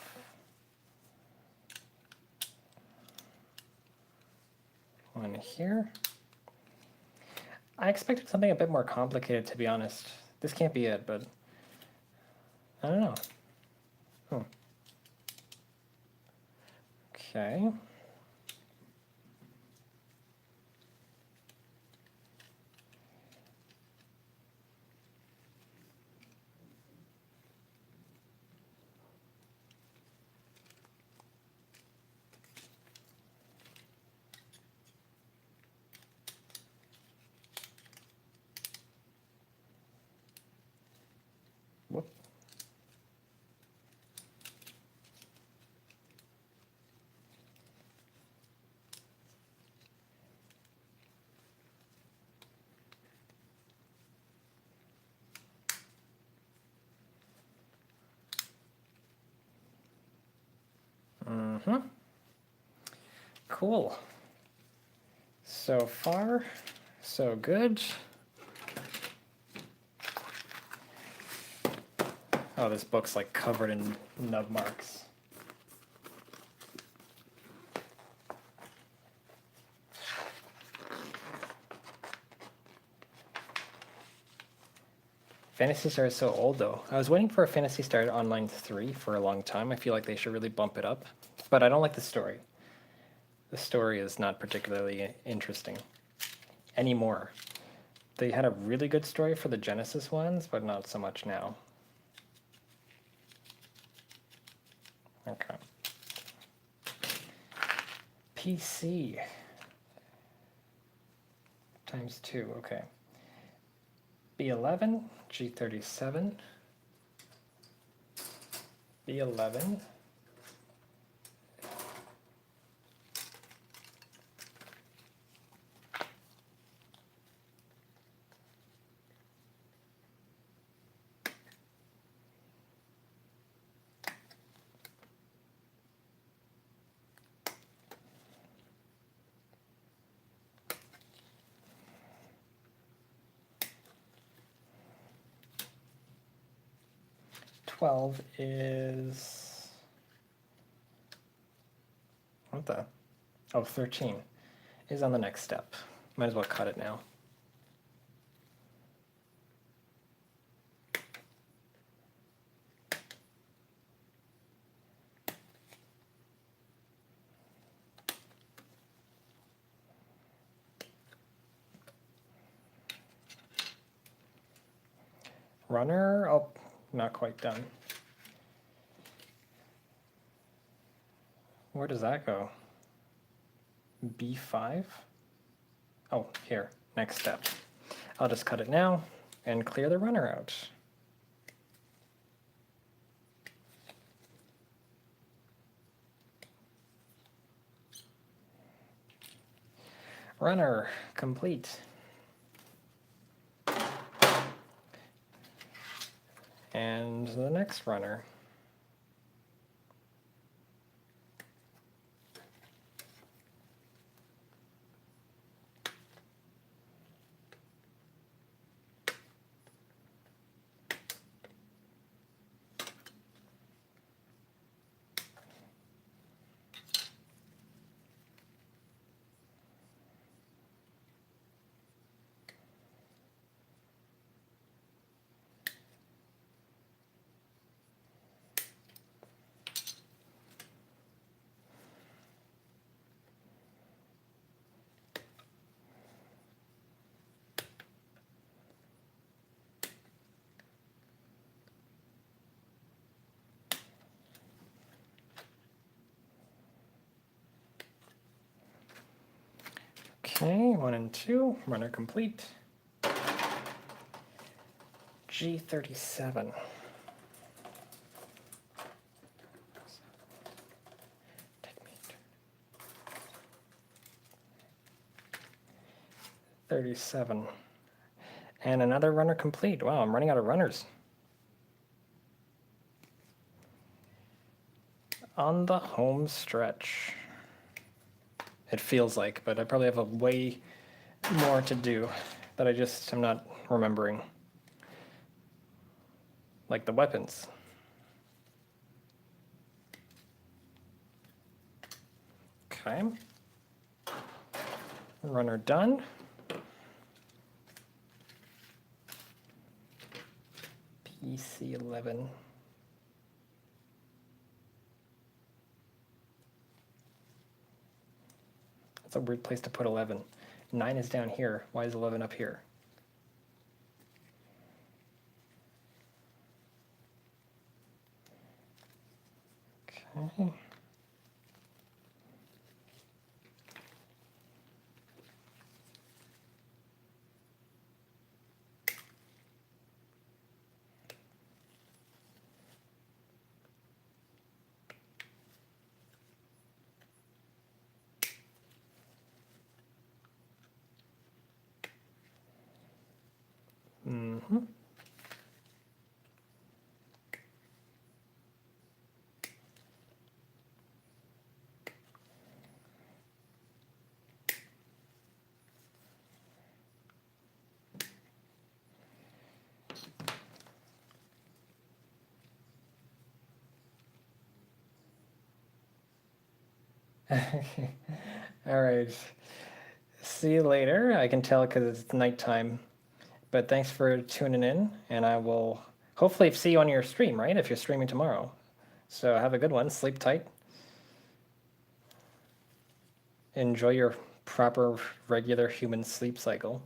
One here. I expected something a bit more complicated, to be honest. This can't be it, but I don't know. Okay. Whoop. Cool. So far, so good. Oh, this book's like covered in nub marks. Phantasy Star is so old, though. I was waiting for a Phantasy Star Online 3 for a long time. I feel like they should really bump it up. But I don't like the story. The story is not particularly interesting anymore. They had a really good story for the Genesis ones, but not so much now. Okay. PC. Times 2, okay. B11, G37, B11, .12 is, what the, oh, 13 is on the next step. Might as well cut it now. Runner, oh, not quite done. Where does that go? B5? Oh, here, next step. I'll just cut it now and clear the runner out. Runner complete. And the next runner. Okay, 1 and 2, runner complete. G37. Take me. 37. And another runner complete. Wow, I'm running out of runners. On the home stretch. It feels like, but I probably have a way more to do that I'm not remembering. Like the weapons. Okay. Runner done. PC11. That's a weird place to put 11. 9 is down here. Why is 11 up here? Okay. Mm-hmm. All right. See you later. I can tell because it's nighttime. But thanks for tuning in, and I will hopefully see you on your stream, right? If you're streaming tomorrow. So have a good one. Sleep tight. Enjoy your proper, regular human sleep cycle.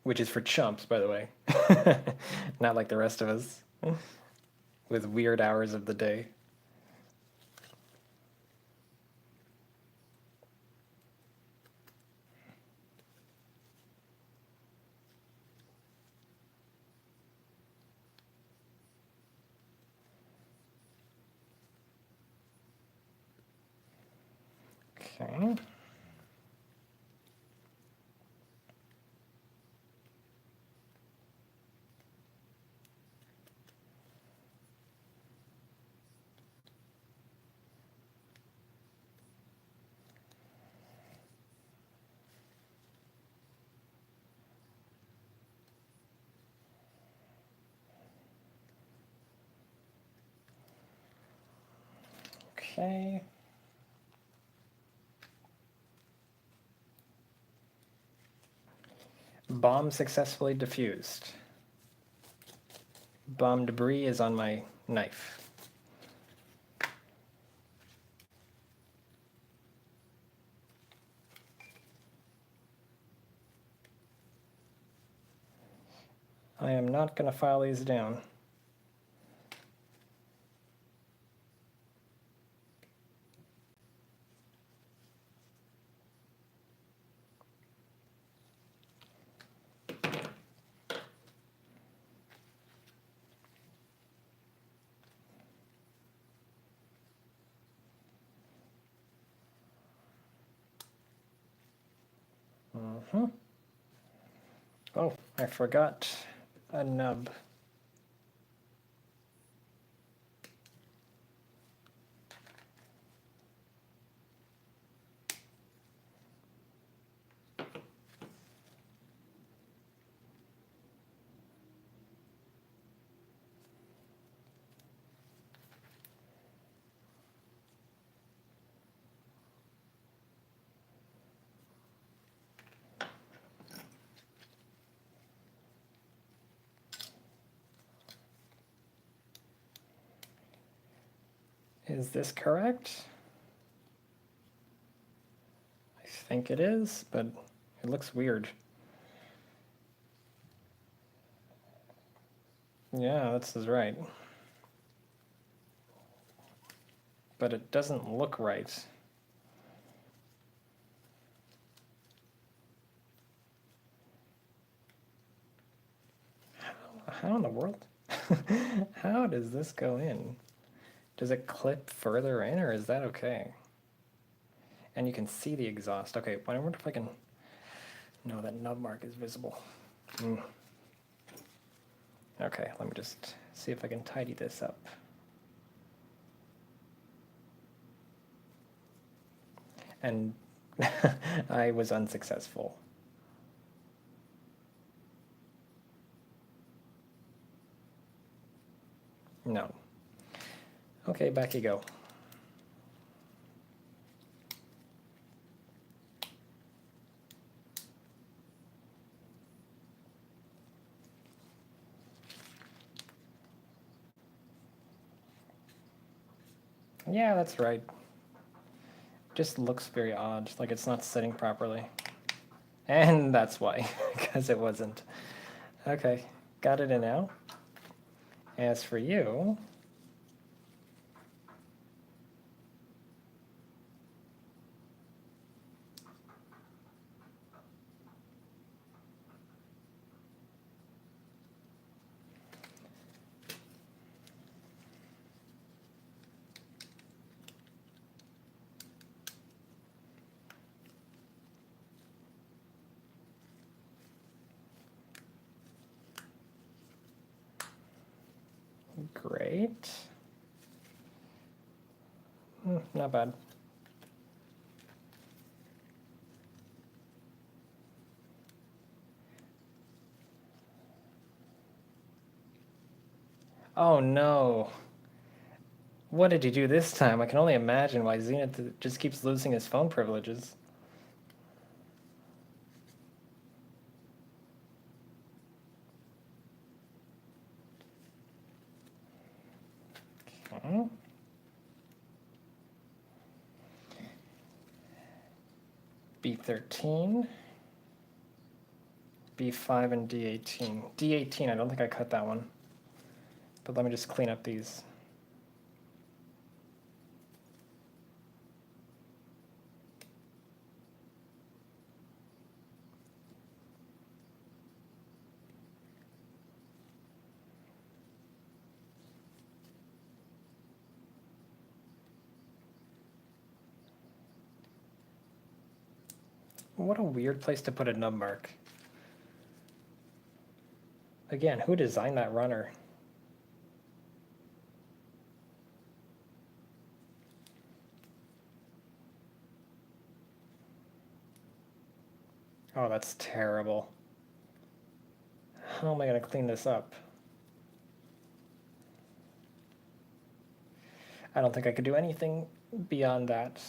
Which is for chumps, by the way. Not like the rest of us. With weird hours of the day. Okay. Okay. Bomb successfully diffused. Bomb debris is on my knife. I am not going to file these down. Mm-hmm. Oh, I forgot a nub. Is this correct? I think it is, but it looks weird. Yeah, this is right. But it doesn't look right. how in the world? How does this go in? Does it clip further in, or is that okay? And you can see the exhaust. Okay, I wonder if I can... No, that nub mark is visible. Okay, let me just see if I can tidy this up. And I was unsuccessful. No. Okay, back you go. Yeah, that's right. Just looks very odd, like it's not sitting properly. And that's why, because it wasn't. Okay, got it in now. As for you... Great. Not bad. Oh no. What did you do this time? I can only imagine why Zenith just keeps losing his phone privileges. Okay. B13, B5, and D18. D18, I don't think I cut that one. But let me just clean up these. What a weird place to put a nub mark. Again, who designed that runner? Oh, that's terrible. How am I going to clean this up? I don't think I could do anything beyond that.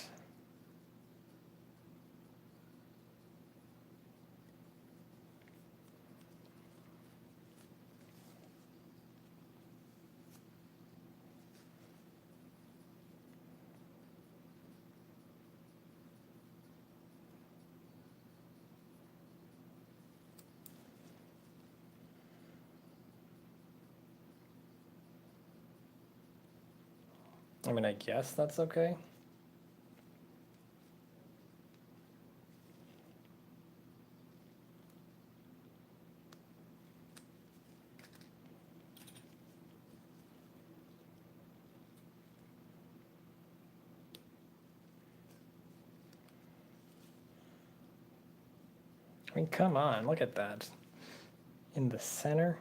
I mean, I guess that's okay. I mean, come on, look at that. In the center.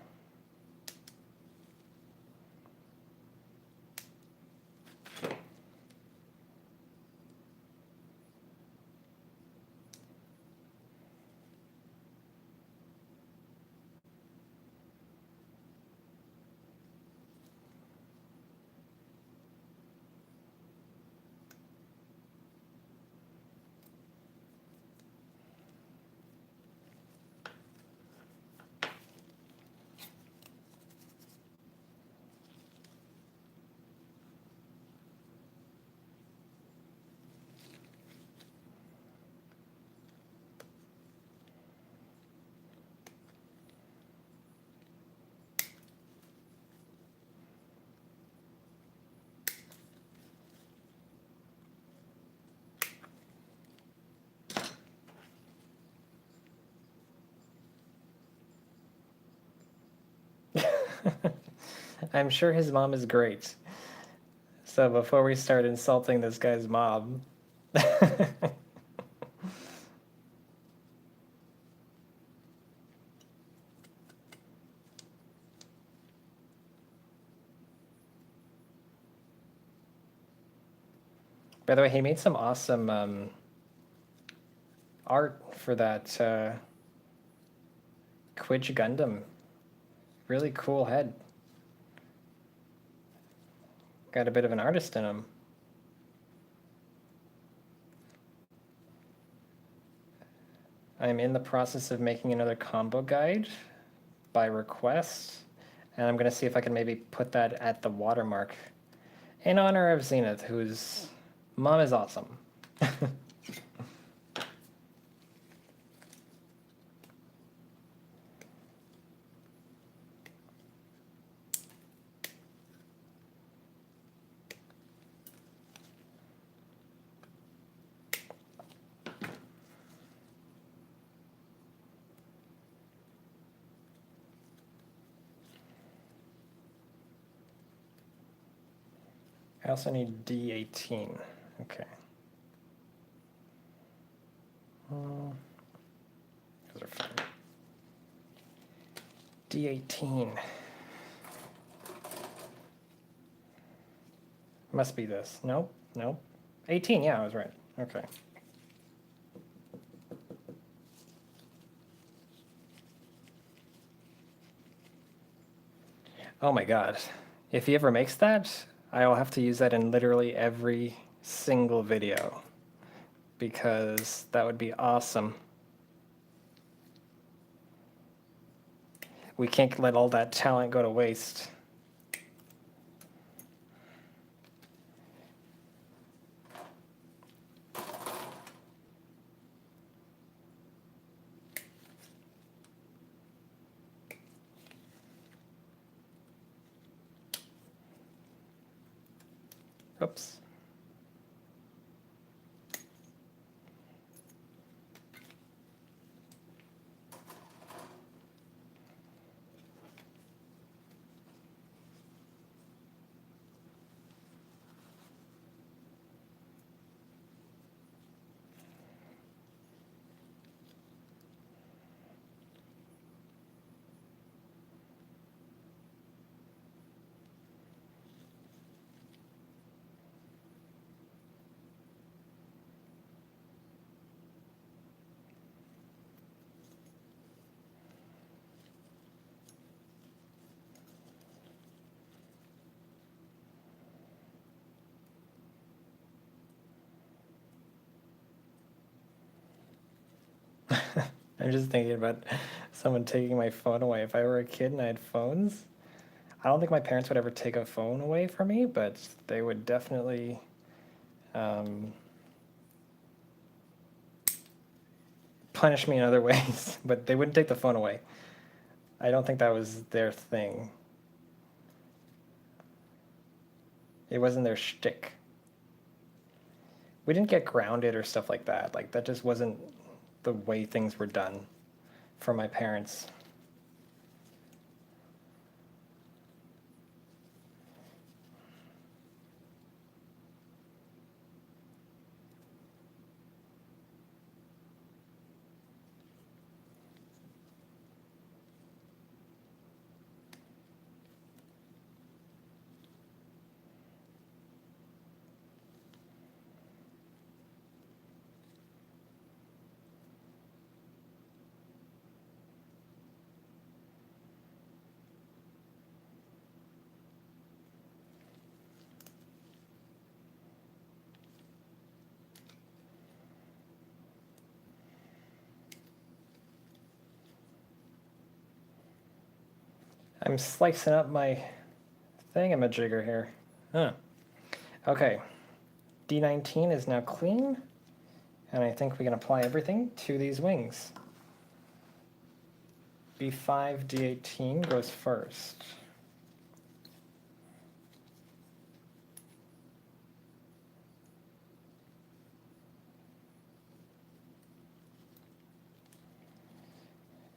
I'm sure his mom is great. So before we start insulting this guy's mom. By the way, he made some awesome art for that Quidge Gundam. Really cool head. Got a bit of an artist in him. I'm in the process of making another combo guide by request, and I'm going to see if I can maybe put that at the watermark in honor of Zenith, whose mom is awesome. I also need D18. Okay. Those are fine. D18. Must be this. Nope, nope. 18, yeah, I was right. Okay. Oh my god. If he ever makes that, I will have to use that in literally every single video, because that would be awesome. We can't let all that talent go to waste. Oops. I'm just thinking about someone taking my phone away. If I were a kid and I had phones, I don't think my parents would ever take a phone away from me, but they would definitely punish me in other ways. But they wouldn't take the phone away. I don't think that was their thing. It wasn't their shtick. We didn't get grounded or stuff like that. Like, that just wasn't the way things were done for my parents. I'm slicing up my thingamajigger here. Huh. Okay. D19 is now clean, and I think we can apply everything to these wings. B5, D18 goes first.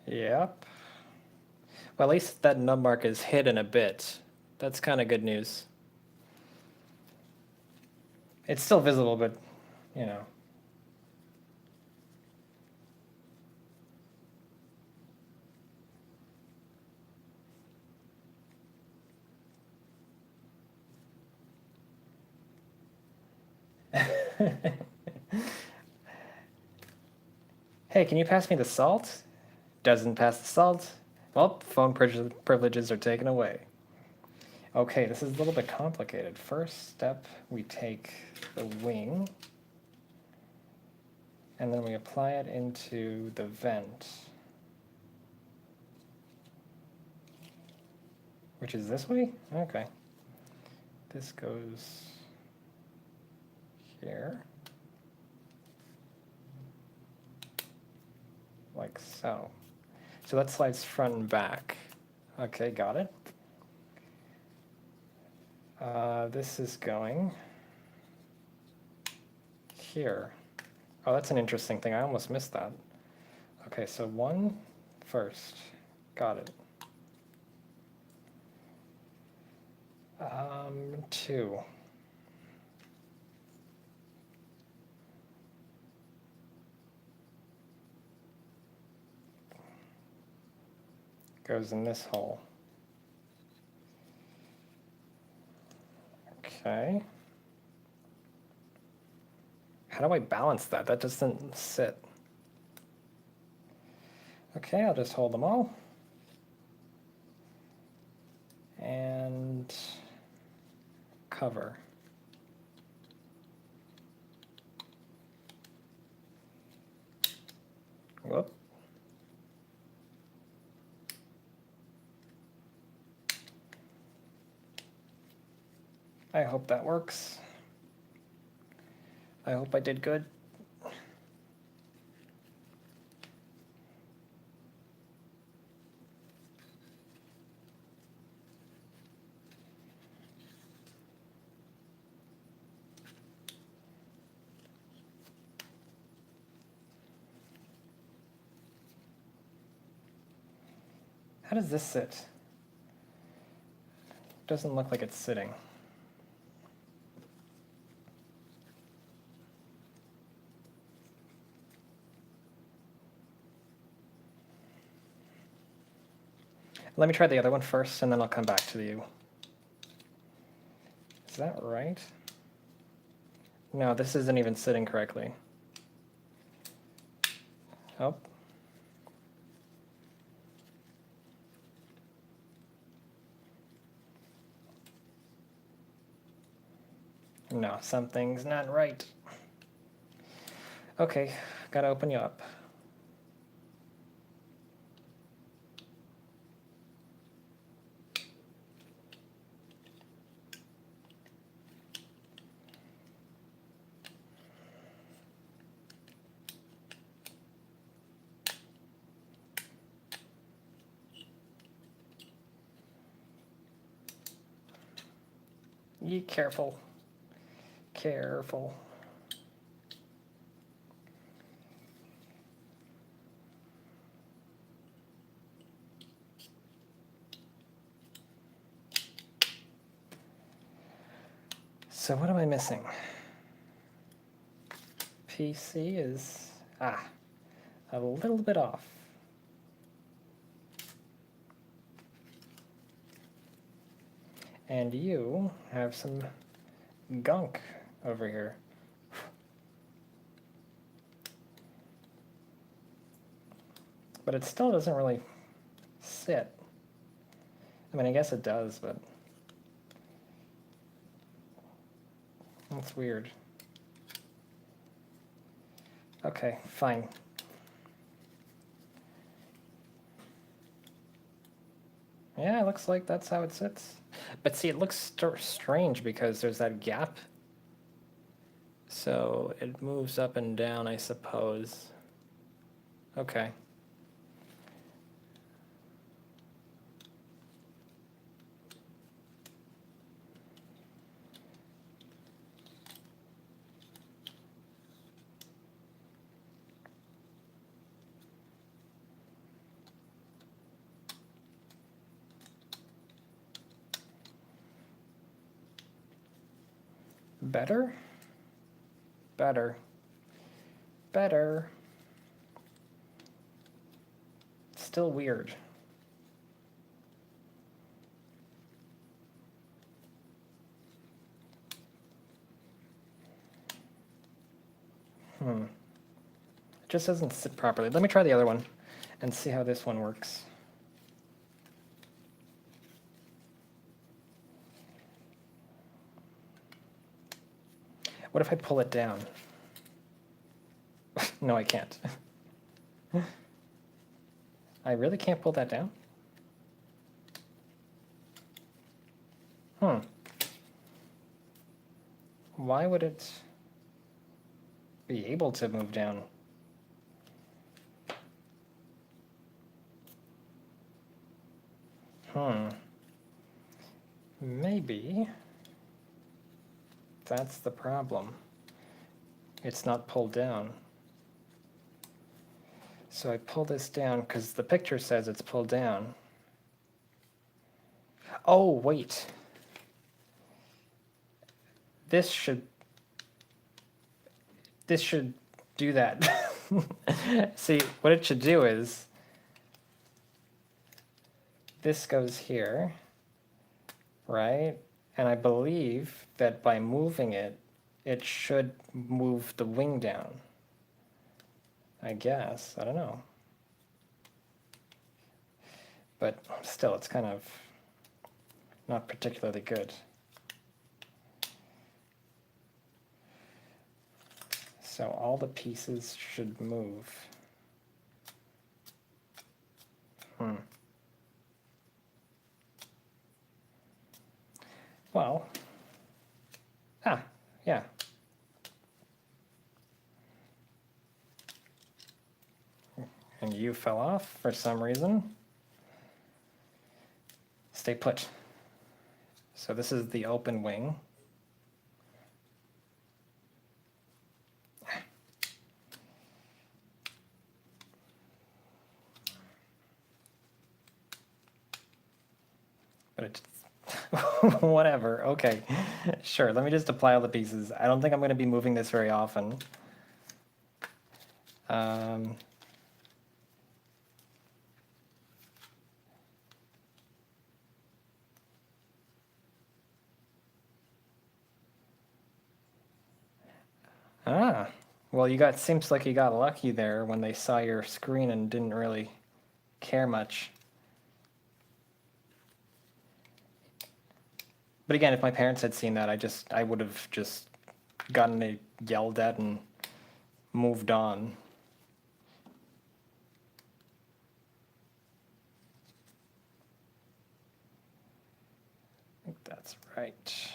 Yep. Well, at least that nub mark is hidden a bit That's kind of good news. It's still visible, but, you know. Hey, can you pass me the salt? Doesn't pass the salt. Well, phone privileges are taken away. Okay, this is a little bit complicated. First step, we take the wing, and then we apply it into the vent, which is this way? Okay. This goes here, like so. So that slides front and back. Okay, got it. This is going here. Oh, that's an interesting thing. I almost missed that. Okay, so one first. Got it. Two. Goes in this hole. Okay. How do I balance that? That doesn't sit. Okay, I'll just hold them all. And cover. Whoop. I hope that works. I hope I did good. How does this sit? Doesn't look like it's sitting. Let me try the other one first, and then I'll come back to you. Is that right? No, this isn't even sitting correctly. Oh. No, something's not right. Okay, gotta open you up. Be careful. Careful. So what am I missing? PC is, a little bit off. And you have some gunk over here. But it still doesn't really sit. I mean, I guess it does, but that's weird. Okay, fine. Yeah, it looks like that's how it sits. But see, it looks strange because there's that gap. So it moves up and down, I suppose. Okay. Better? Better. Better. Still weird. It just doesn't sit properly. Let me try the other one and see how this one works. What if I pull it down? No, I can't. I really can't pull that down? Why would it be able to move down? Maybe that's the problem. It's not pulled down. So I pull this down because the picture says it's pulled down. Oh, wait. This should do that. See, what it should do is this goes here, right? And I believe that by moving it, it should move the wing down. I guess. I don't know. But still, it's kind of not particularly good. So all the pieces should move. Well, yeah. And you fell off for some reason. Stay put. So this is the open wing. But it's whatever. Okay, sure. Let me just apply all the pieces. I don't think I'm going to be moving this very often. Well, seems like you got lucky there when they saw your screen and didn't really care much. But again, if my parents had seen that, I would have just gotten it yelled at and moved on. I think that's right.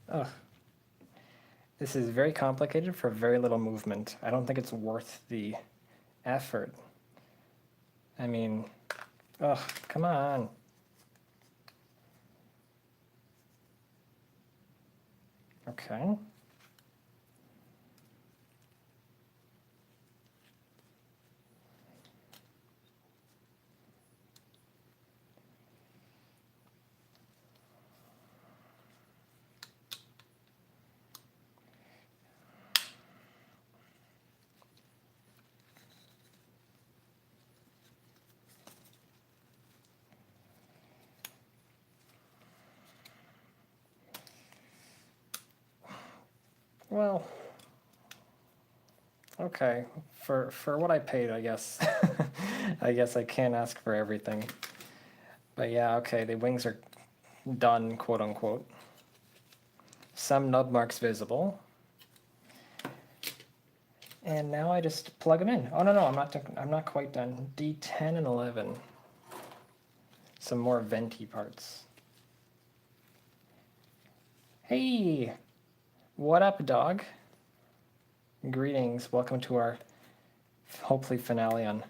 Ugh. This is very complicated for very little movement. I don't think it's worth the effort. I mean, ugh, come on. Okay. Well, okay. For what I paid, I guess. I guess I can't ask for everything. But yeah, okay, the wings are done, quote unquote. Some nub marks visible. And now I just plug them in. Oh no, I'm not quite done. D10 and 11. some more venti parts. Hey, what up, dog? Greetings, welcome to our hopefully finale on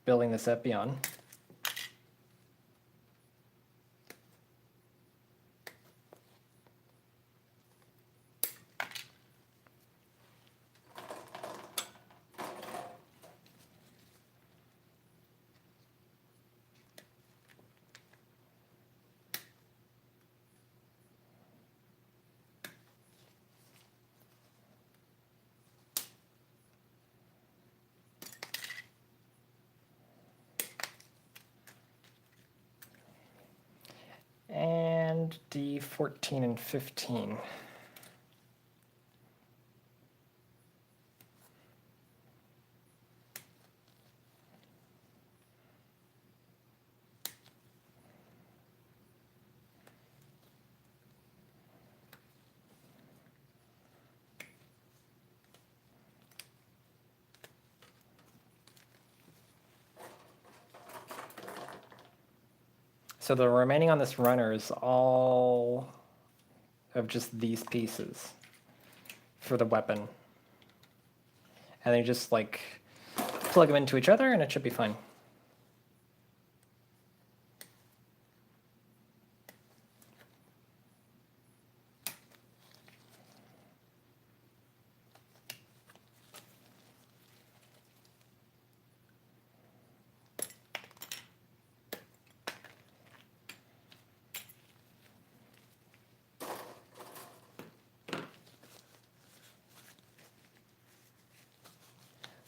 building this Epyon. And D14 and 15. So the remaining on this runner is all of just these pieces for the weapon. And then you just like plug them into each other and it should be fine.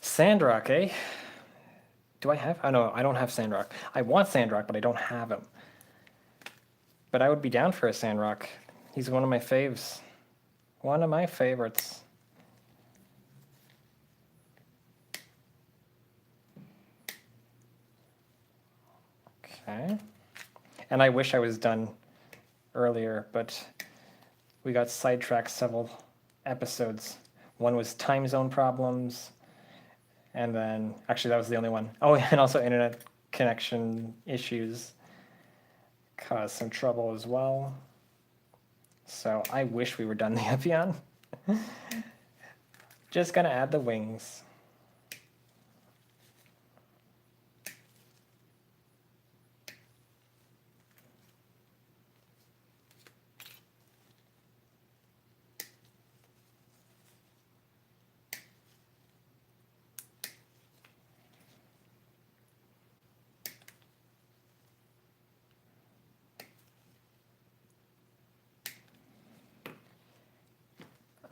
Sandrock, eh? Do I have? Oh no, I don't have Sandrock. I want Sandrock, but I don't have him. But I would be down for a Sandrock. He's one of my faves. One of my favorites. Okay. And I wish I was done earlier, but we got sidetracked several episodes. One was time zone problems, and then actually that was the only one. Oh, and also internet connection issues caused some trouble as well. So I wish we were done the Epyon. Just gonna add the wings.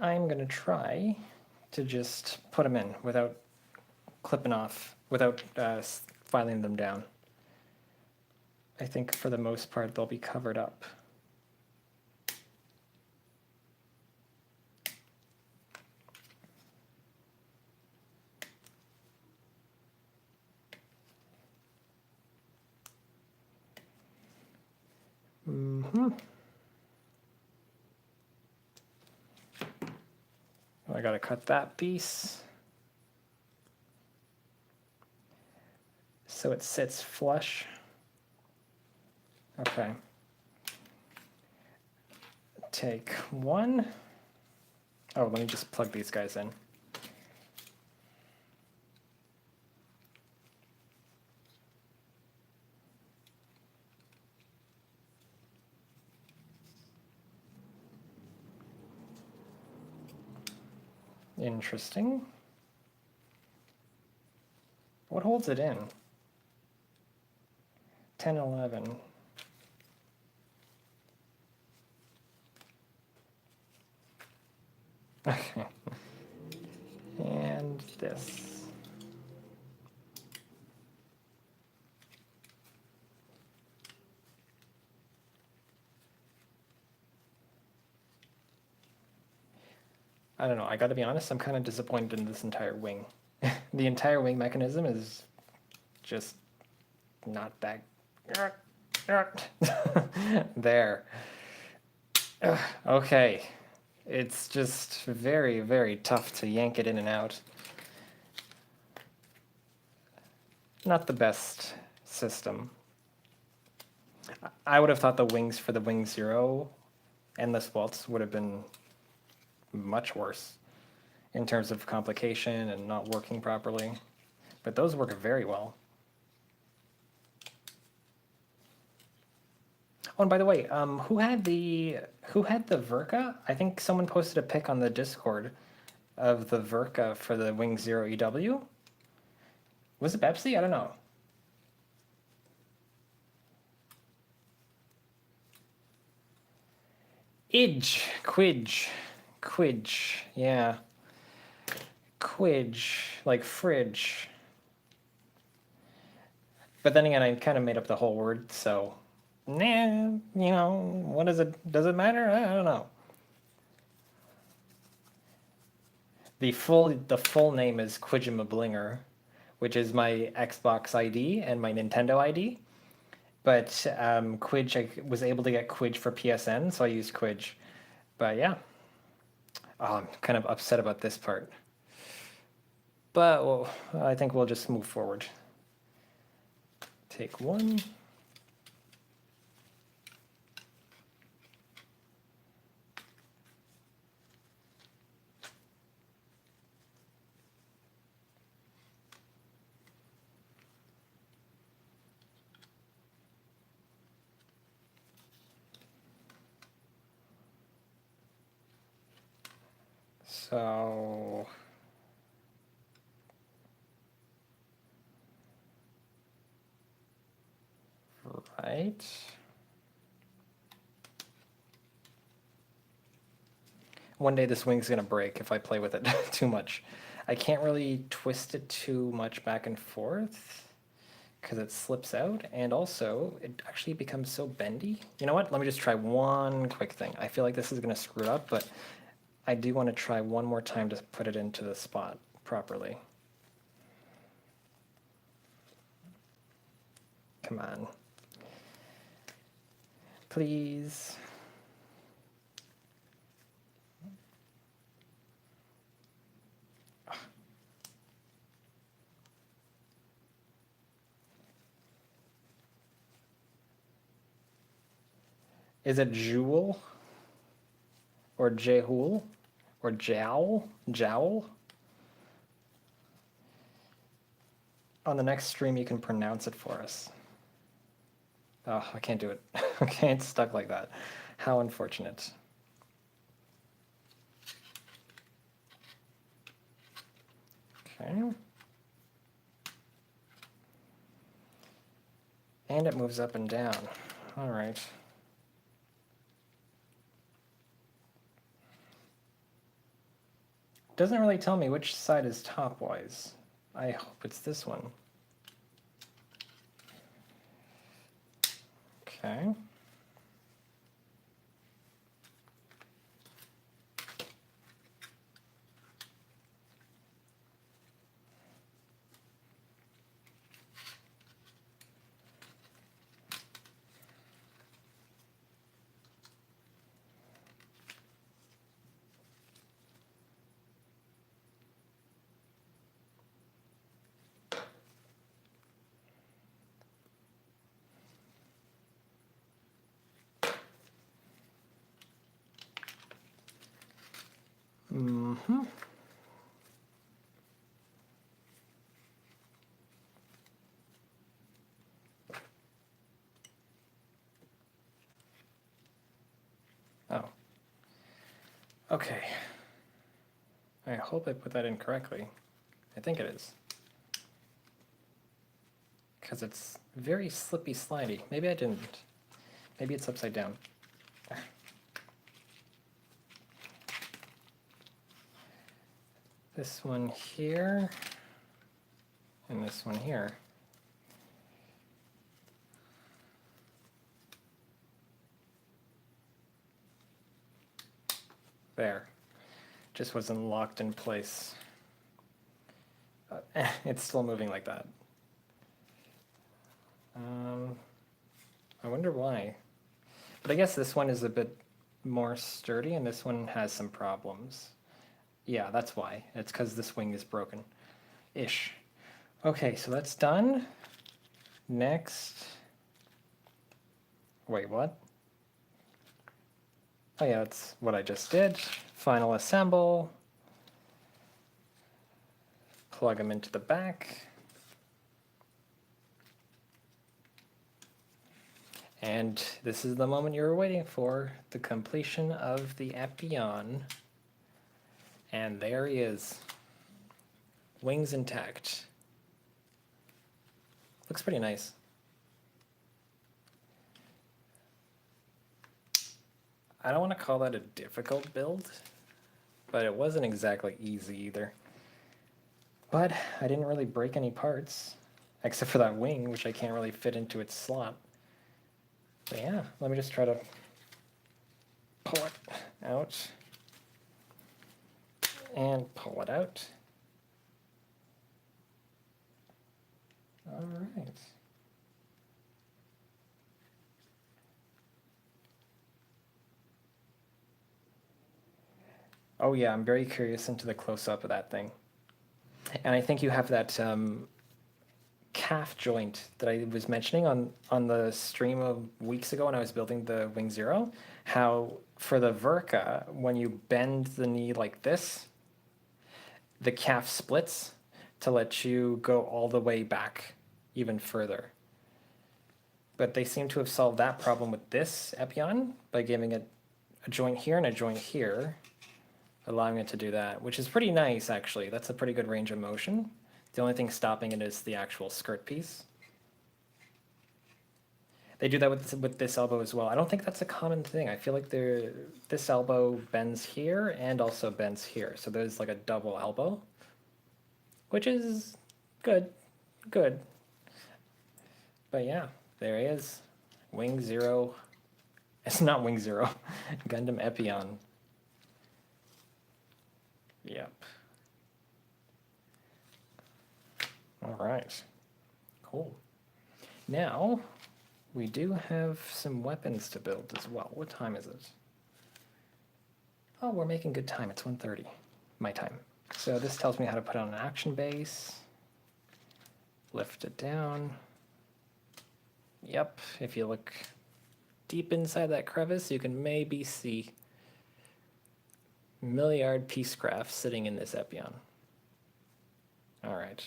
I'm going to try to just put them in without clipping off, without filing them down. I think for the most part they'll be covered up. I gotta cut that piece so it sits flush. Okay. Take one. Oh, let me just plug these guys in. Interesting. What holds it in? 10, 11. Okay. And this. I don't know, I gotta be honest, I'm kind of disappointed in this entire wing. The entire wing mechanism is just not that... There. Okay. It's just very, very tough to yank it in and out. Not the best system. I would have thought the wings for the Wing Zero and the Swaltz would have been much worse in terms of complication and not working properly. But those work very well. Oh, and by the way, who had the Verka? I think someone posted a pic on the Discord of the Verka for the Wing Zero EW. Was it Pepsi? I don't know. Quidge, yeah. Quidge, like fridge. But then again, I kind of made up the whole word, so nah, what is it? Does it matter? I don't know. The full name is Quijima Blinger, which is my Xbox ID and my Nintendo ID. But Quidge, I was able to get Quidge for PSN, so I used Quidge. But yeah, I'm kind of upset about this part. But well, I think we'll just move forward. Take one. So right. One day this wing's gonna break if I play with it too much. I can't really twist it too much back and forth because it slips out, and also it actually becomes so bendy. You know what? Let me just try one quick thing. I feel like this is gonna screw it up, but I do want to try one more time to put it into the spot properly. Come on. Please. Is it Jewel? Or Jehool? Or Jowl? Jowl? On the next stream, you can pronounce it for us. Oh, I can't do it. Okay, it's stuck like that. How unfortunate. Okay. And it moves up and down. All right. Doesn't really tell me which side is top-wise. I hope it's this one. Okay. Mm-hmm. Oh. Okay. I hope I put that in correctly. I think it is. Because it's very slippy slidey. Maybe I didn't. Maybe it's upside down. This one here, and this one here. There. Just wasn't locked in place. It's still moving like that. I wonder why. But I guess this one is a bit more sturdy, and this one has some problems. Yeah, that's why. It's because this wing is broken. Ish. Okay, so that's done. Next, Wait, what? Oh yeah, that's what I just did. Final assemble. Plug them into the back. And this is the moment you were waiting for, the completion of the Epyon. And there he is. Wings intact. Looks pretty nice. I don't want to call that a difficult build, but it wasn't exactly easy either. But I didn't really break any parts, except for that wing, which I can't really fit into its slot. But yeah, let me just try to pull it out and pull it out. All right. Oh yeah, I'm very curious into the close-up of that thing. And I think you have that calf joint that I was mentioning on the stream of weeks ago when I was building the Wing Zero, how for the Verka, when you bend the knee like this, the calf splits to let you go all the way back even further. But they seem to have solved that problem with this Epyon by giving it a joint here and a joint here, allowing it to do that, which is pretty nice actually. That's a pretty good range of motion. The only thing stopping it is the actual skirt piece. They do that with this elbow as well. I don't think that's a common thing. I feel like this elbow bends here and also bends here. So there's like a double elbow, which is good. But yeah, there he is. Wing Zero. It's not Wing Zero. Gundam Epyon. Yep. All right. Cool. Now, we do have some weapons to build as well. What time is it? Oh, we're making good time. It's 1:30, my time. So this tells me how to put on an action base. Lift it down. Yep, if you look deep inside that crevice, you can maybe see Milliard Peacecraft sitting in this Epyon. All right.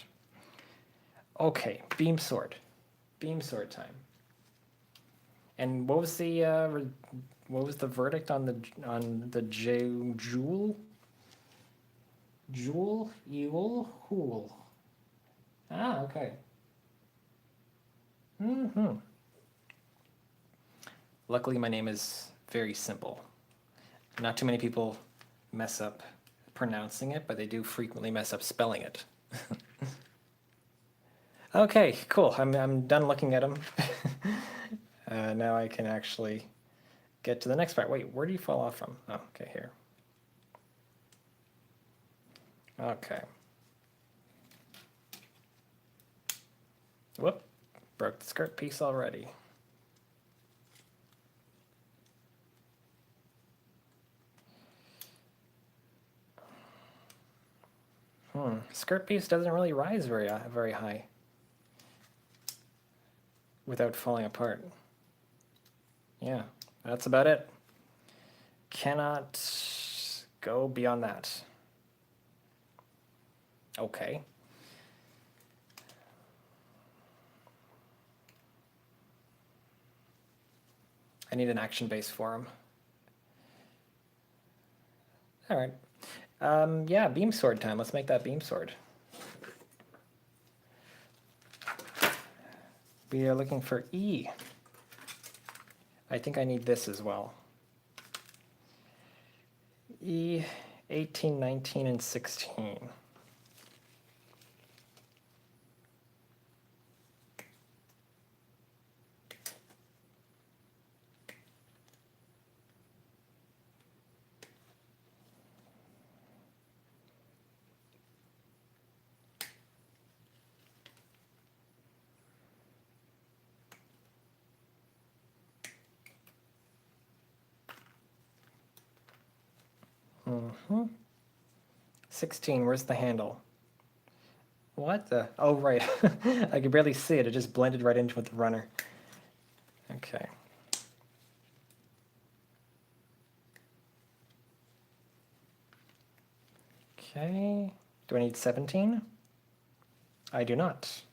Okay, beam sword. Beam sword time. And what was the verdict on the Jewel? Jewel? Ewell? Hool. Ah, okay. Luckily, my name is very simple. Not too many people mess up pronouncing it, but they do frequently mess up spelling it. Okay, cool. I'm done looking at them. Now I can actually get to the next part. Wait, where do you fall off from? Oh, okay, here. Okay. Whoop, broke the skirt piece already. Skirt piece doesn't really rise very high without falling apart. Yeah, that's about it. Cannot go beyond that. Okay. I need an action base for him. All right. Yeah, beam sword time. Let's make that beam sword. We are looking for E. I think I need this as well. E, 18, 19, and 16. Mm-hmm. 16, where's the handle? What the? Oh, right. I could barely see it. It just blended right into with the runner. Okay. Okay. Do I need 17? I do not.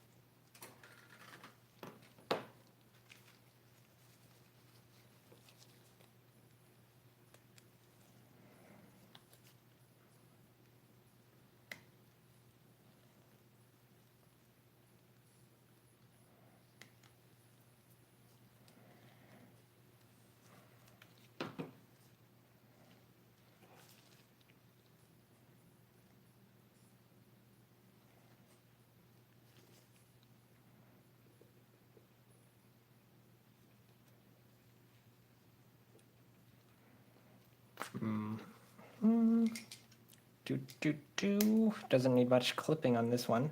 Doesn't need much clipping on this one,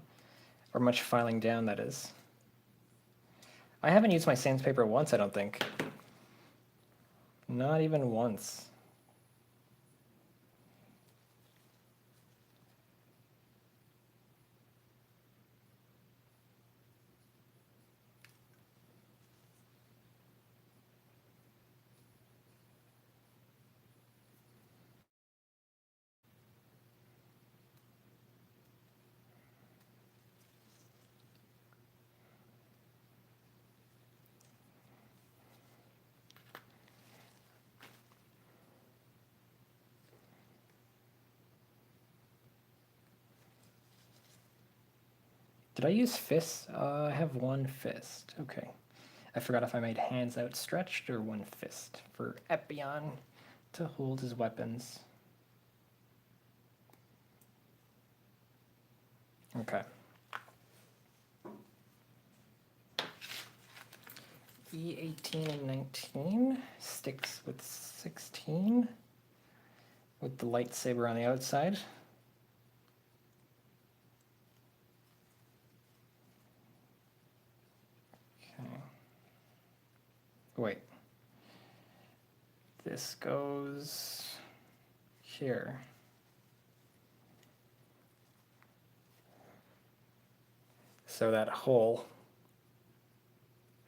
or much filing down, that is. I haven't used my sandpaper once, I don't think. Not even once. Did I use fists? I have one fist. Okay. I forgot if I made hands outstretched or one fist for Epyon to hold his weapons. Okay. E18 and 19 sticks with 16 with the lightsaber on the outside. Okay. Wait. This goes here. So that hole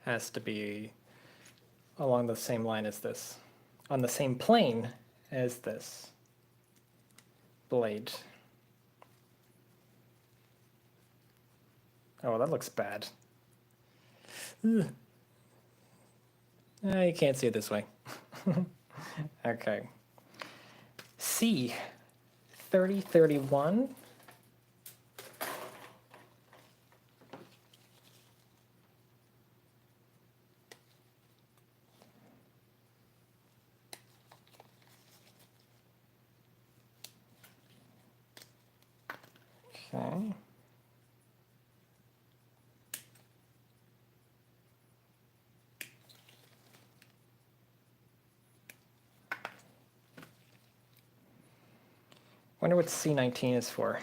has to be along the same line as this, on the same plane as this blade. Oh, that looks bad. Ugh. You can't see it this way. Okay. C, 3031. Okay. Wonder what C19 is for.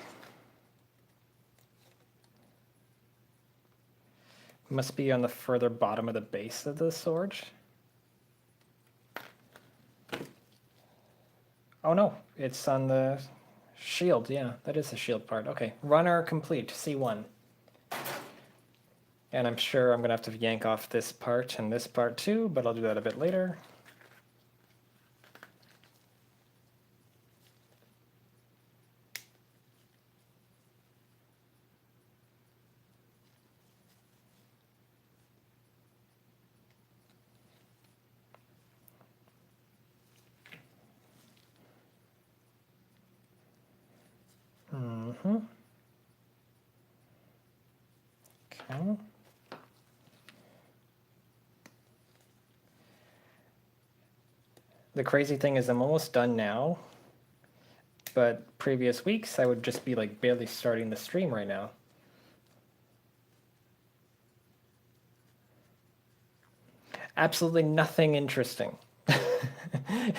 Must be on the further bottom of the base of the sword. Oh no, it's on the shield. Yeah, that is the shield part. Okay, runner complete, C1. And I'm sure I'm gonna have to yank off this part and this part too, but I'll do that a bit later. Okay. The crazy thing is I'm almost done now, but previous weeks I would just be like barely starting the stream right now. Absolutely nothing interesting.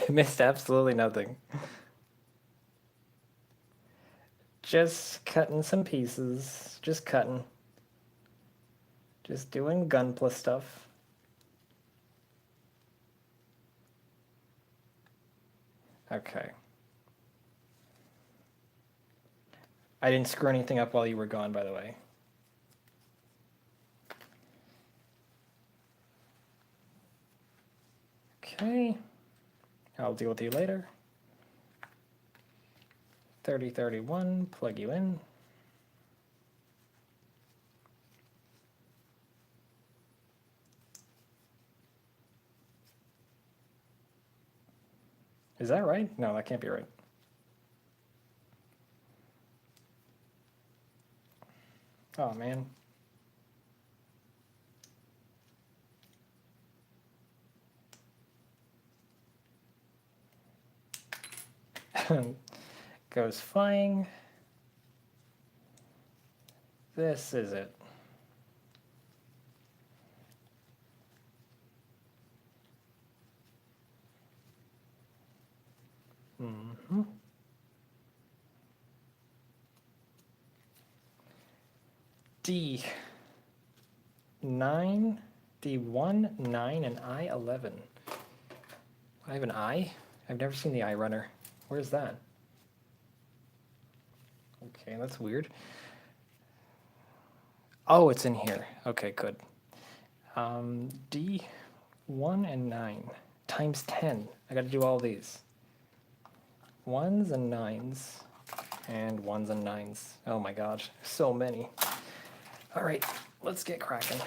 Missed absolutely nothing. Just cutting some pieces, just cutting. Just doing Gunpla stuff. Okay. I didn't screw anything up while you were gone, by the way. Okay. I'll deal with you later. 3031, plug you in. Is that right? No, that can't be right. Oh, man. Goes flying. This is it. Mm-hmm. D9, D1, 9, and I11. I have an I? I've never seen the I runner. Where's that? Okay, that's weird. Oh, it's in here. Okay, good. D1 and 9 times 10. I got to do all these. 1s and 9s and 1s and 9s. Oh my gosh, so many. All right, let's get cracking.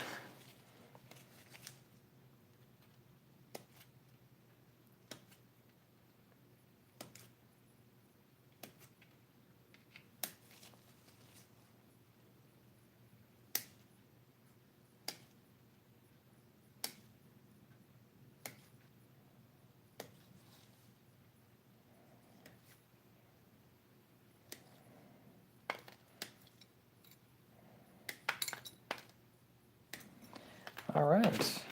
All right.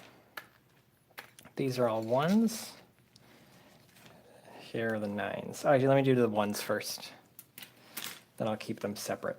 These are all 1s. Here are the 9s. All right, let me do the 1s first. Then I'll keep them separate.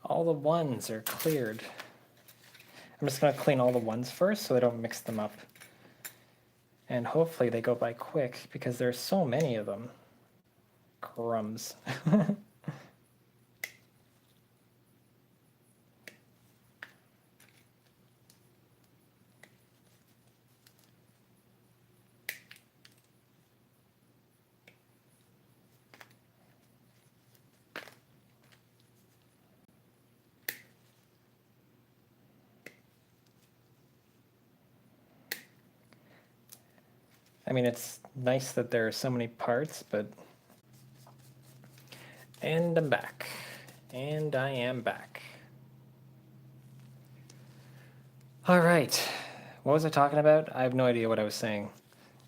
All the 1s are cleared. I'm just going to clean all the 1s first so I don't mix them up. And hopefully they go by quick because there's so many of them. Crumbs. I mean, it's nice that there are so many parts, but... And I'm back. And I am back. All right. What was I talking about? I have no idea what I was saying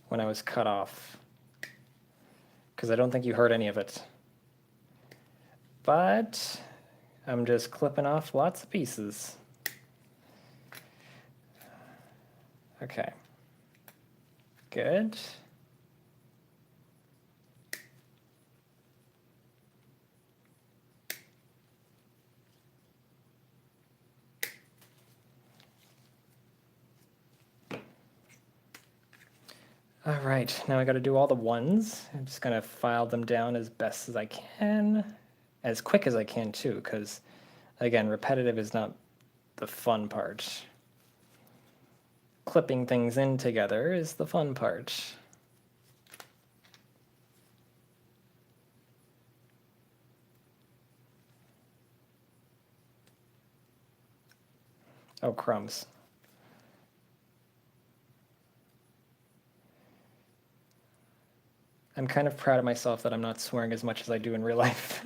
when I was cut off. Because I don't think you heard any of it. But I'm just clipping off lots of pieces. Okay. Good. All right, now I got to do all the 1s. I'm just going to file them down as best as I can, as quick as I can too, because again, repetitive is not the fun part. Clipping things in together is the fun part. Oh, crumbs. I'm kind of proud of myself that I'm not swearing as much as I do in real life.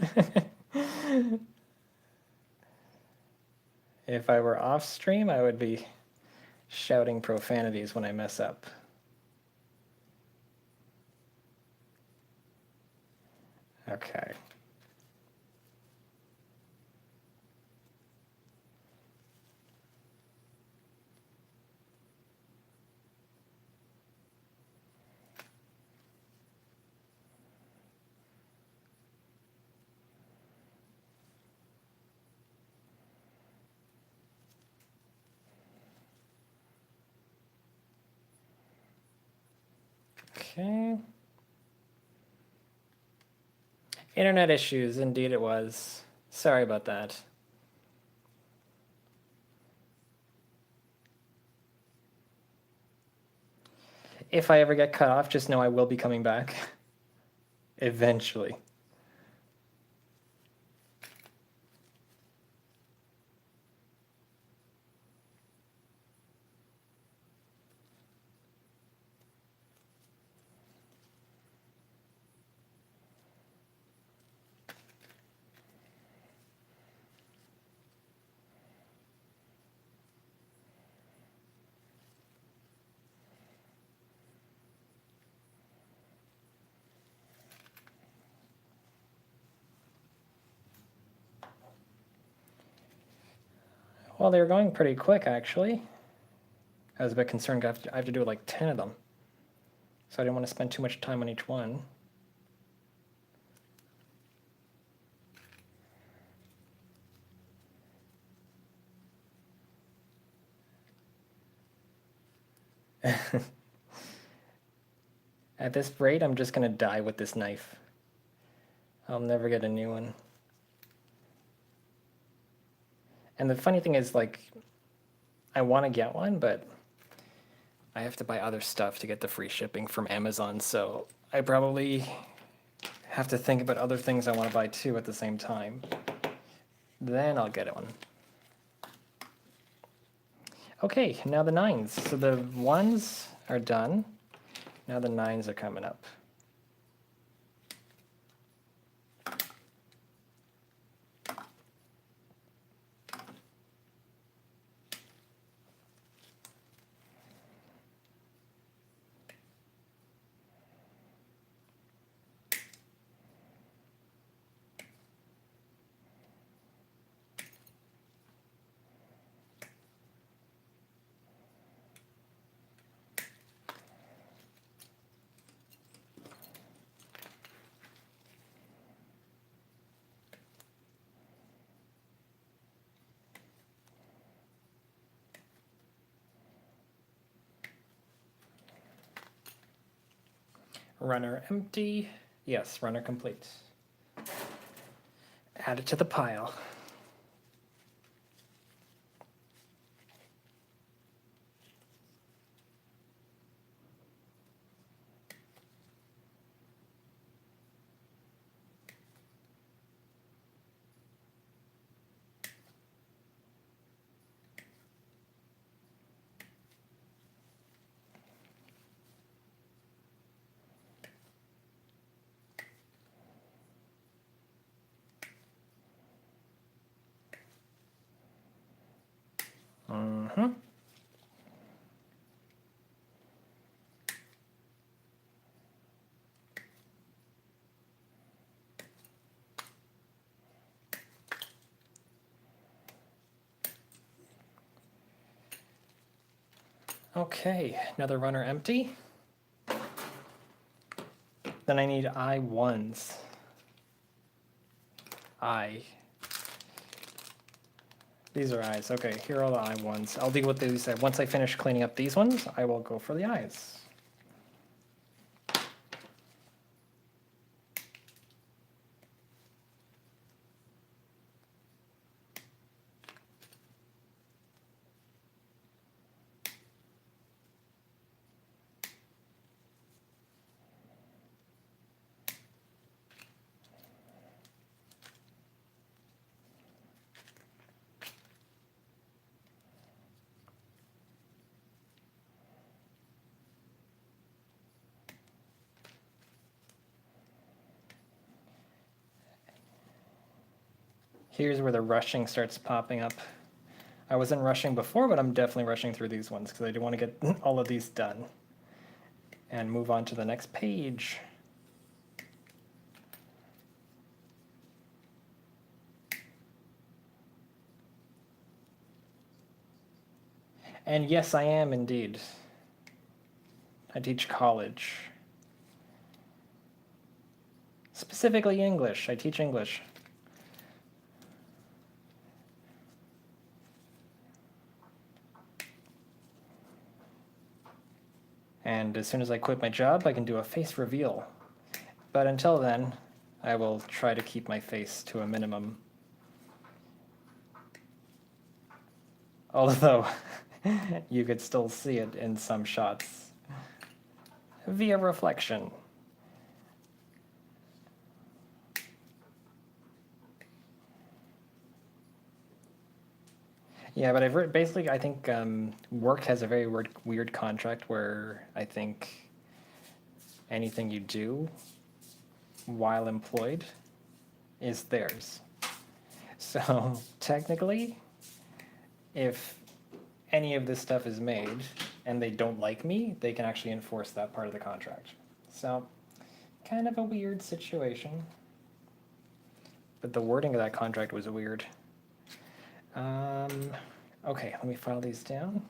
If I were off stream, I would be shouting profanities when I mess up. Okay. Okay. Internet issues, indeed it was. Sorry about that. If I ever get cut off, just know I will be coming back. Eventually. Well, they were going pretty quick, actually. I was a bit concerned I have to do like 10 of them. So I didn't want to spend too much time on each one. At this rate, I'm just going to die with this knife. I'll never get a new one. And the funny thing is, like, I want to get one, but I have to buy other stuff to get the free shipping from Amazon, so I probably have to think about other things I want to buy too at the same time. Then I'll get one. Okay, now the 9s. So the 1s are done. Now the 9s are coming up. Runner empty. Yes, runner complete. Add it to the pile. Mm-hmm. Okay, another runner empty. Then I need I1s. I. These are I's. Okay, here are the I1s. I'll deal with these. Once I finish cleaning up these ones, I will go for the I's. Here's where the rushing starts popping up. I wasn't rushing before, but I'm definitely rushing through these ones because I do want to get all of these done and move on to the next page. And yes, I am indeed. I teach college. Specifically English. I teach English. And as soon as I quit my job, I can do a face reveal. But until then, I will try to keep my face to a minimum. Although, you could still see it in some shots via reflection. Yeah, but basically, I think work has a very weird contract where I think anything you do while employed is theirs. So technically, if any of this stuff is made and they don't like me, they can actually enforce that part of the contract. So kind of a weird situation. But the wording of that contract was weird. Okay, let me file these down.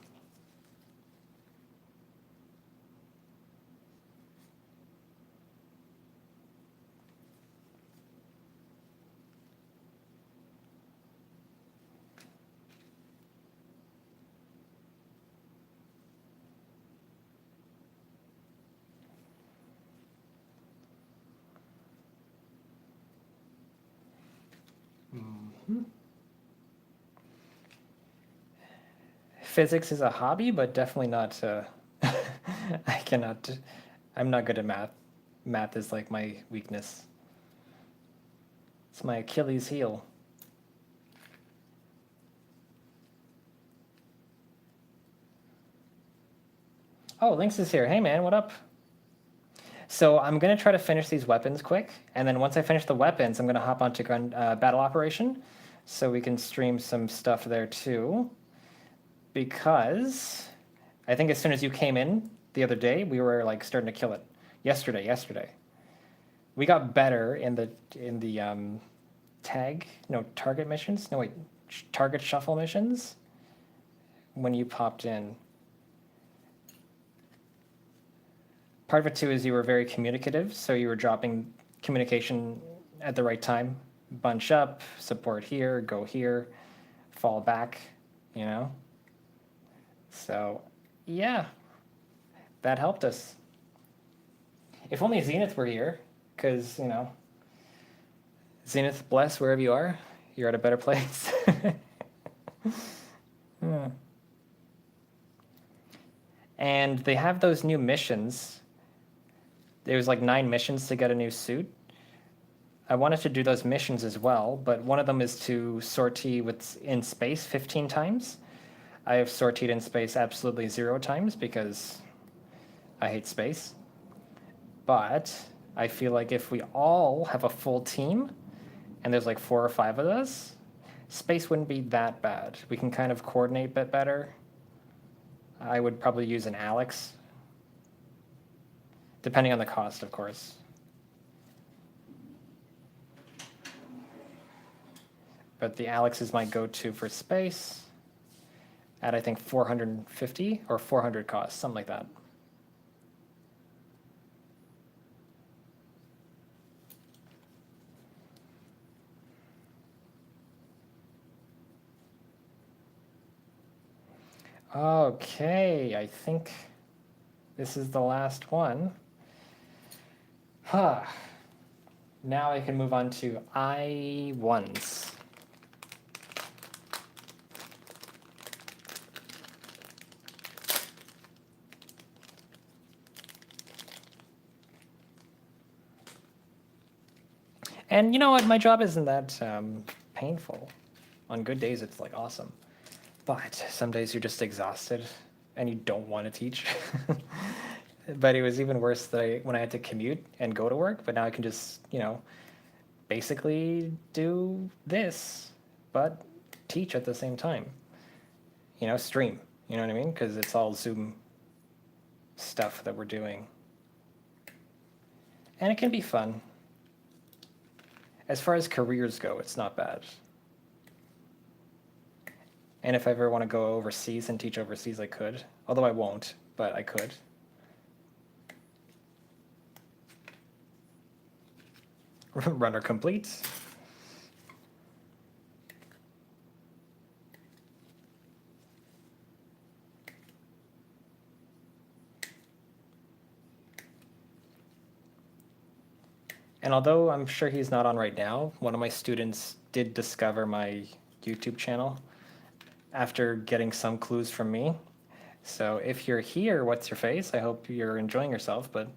Physics is a hobby, but definitely not. I cannot. I'm not good at math. Math is like my weakness. It's my Achilles heel. Oh, Lynx is here. Hey man, what up? So I'm gonna try to finish these weapons quick, and then once I finish the weapons, I'm gonna hop onto Battle Operation, so we can stream some stuff there too. Because I think as soon as you came in the other day, we were like starting to kill it. Yesterday, we got better in the target missions. No wait, target shuffle missions. When you popped in, part of it too is you were very communicative, so you were dropping communication at the right time. Bunch up, support here, go here, fall back. You know. So, yeah, that helped us. If only Zenith were here, because, you know, Zenith, bless wherever you are, you're at a better place. And they have those new missions. There was like 9 missions to get a new suit. I wanted to do those missions as well, but one of them is to sortie in space 15 times. I have sortied in space absolutely 0 times because I hate space. But I feel like if we all have a full team and there's like 4 or 5 of us, space wouldn't be that bad. We can kind of coordinate a bit better. I would probably use an Alex, depending on the cost, of course. But the Alex is my go-to for space. At I think 450 or 400 cost, something like that. Okay, I think this is the last one. Huh. Now I can move on to I-1s. And you know what? My job isn't that painful. On good days, it's like awesome. But some days you're just exhausted and you don't want to teach. But it was even worse when I had to commute and go to work. But now I can just, you know, basically do this, but teach at the same time. You know, stream. You know what I mean? Because it's all Zoom stuff that we're doing. And it can be fun. As far as careers go, it's not bad. And if I ever want to go overseas and teach overseas, I could. Although I won't, but I could. Runner complete. And although I'm sure he's not on right now, one of my students did discover my YouTube channel after getting some clues from me. So if you're here, what's your face? I hope you're enjoying yourself, but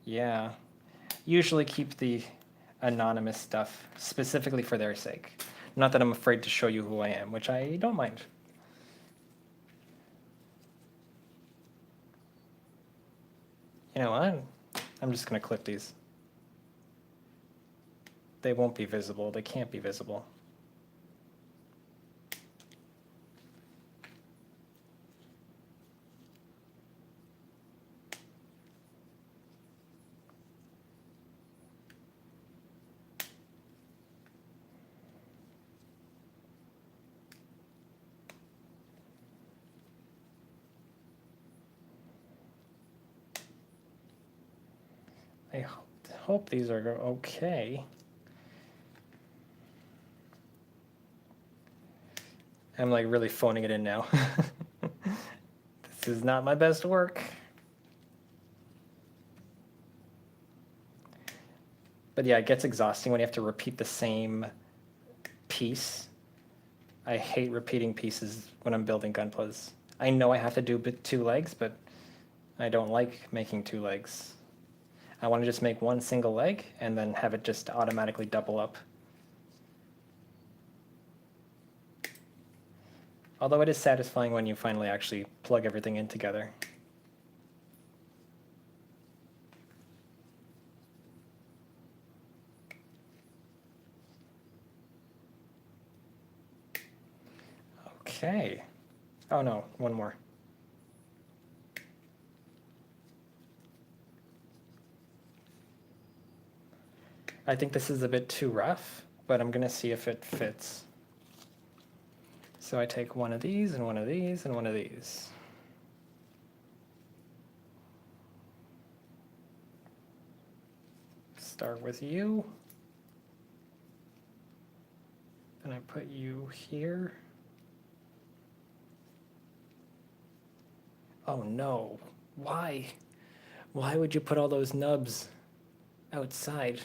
yeah. Usually keep the anonymous stuff specifically for their sake. Not that I'm afraid to show you who I am, which I don't mind. You know what? I'm just going to clip these. They won't be visible. They can't be visible. I hope these are okay. I'm like really phoning it in now. This is not my best work. But yeah, it gets exhausting when you have to repeat the same piece. I hate repeating pieces when I'm building Gunplas. I know I have to do 2 legs, but I don't like making 2 legs. I want to just make one single leg and then have it just automatically double up. Although it is satisfying when you finally actually plug everything in together. Okay. Oh no, one more. I think this is a bit too rough, but I'm going to see if it fits. So I take one of these and one of these and one of these. Start with you. Then I put you here. Oh no, why? Why would you put all those nubs outside?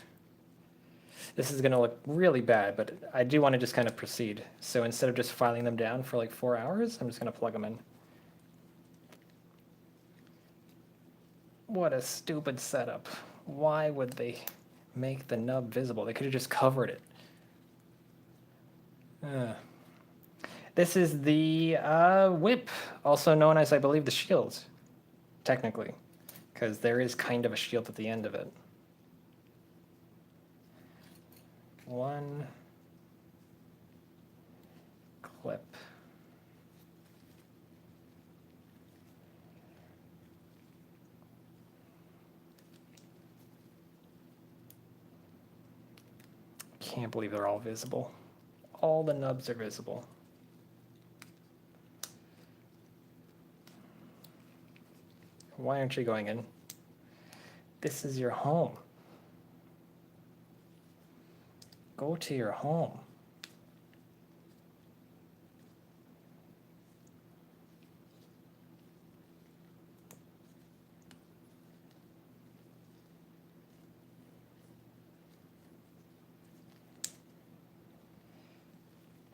This is gonna look really bad, but I do want to just kind of proceed. So instead of just filing them down for like 4 hours, I'm just gonna plug them in. What a stupid setup. Why would they make the nub visible? They could have just covered it. This is the whip, also known as, I believe, the shield, technically, because there is kind of a shield at the end of it. One clip. Can't believe they're all visible. All the nubs are visible. Why aren't you going in? This is your home. Go to your home.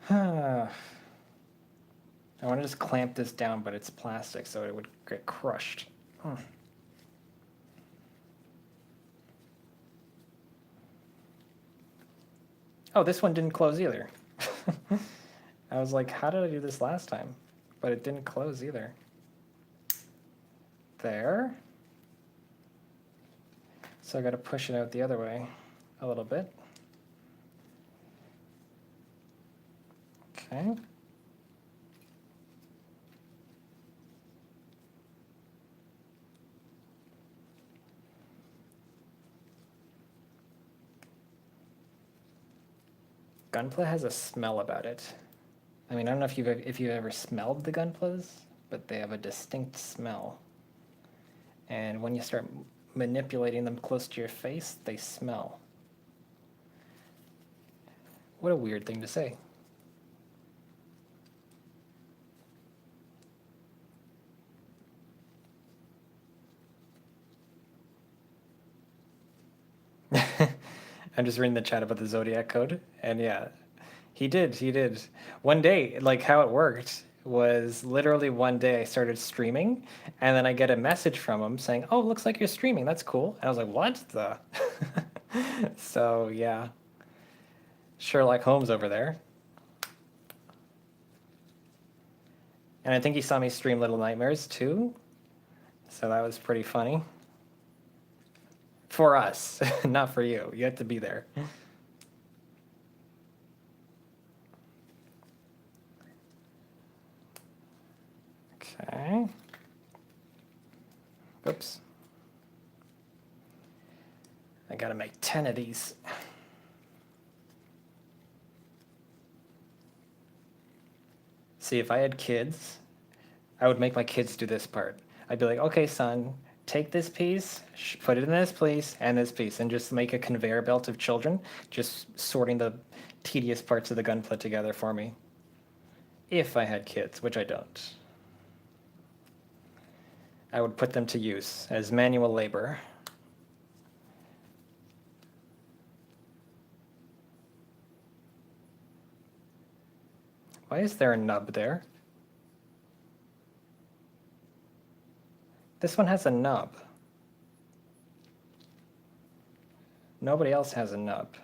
I want to just clamp this down, but it's plastic, so it would get crushed. Oh, this one didn't close either. I was like, how did I do this last time? But it didn't close either. There. So I got to push it out the other way a little bit. Okay. Gunpla has a smell about it. I mean, I don't know if you've ever smelled the Gunplas, but they have a distinct smell. And when you start manipulating them close to your face, they smell. What a weird thing to say. I'm just reading the chat about the Zodiac code, and yeah, he did. He did. One day, like how it worked was literally one day I started streaming, and then I get a message from him saying, "Oh, looks like you're streaming. That's cool." And I was like, "What the?" So yeah, Sherlock Holmes over there. And I think he saw me stream Little Nightmares too, so that was pretty funny. For us, not for you. You have to be there. Okay. Oops. I gotta make 10 of these. See, if I had kids, I would make my kids do this part. I'd be like, okay, son, take this piece, put it in this piece, and this piece, and just make a conveyor belt of children, just sorting the tedious parts of the Gunpla together for me. If I had kids, which I don't. I would put them to use as manual labor. Why is there a nub there? This one has a nub. Nobody else has a nub.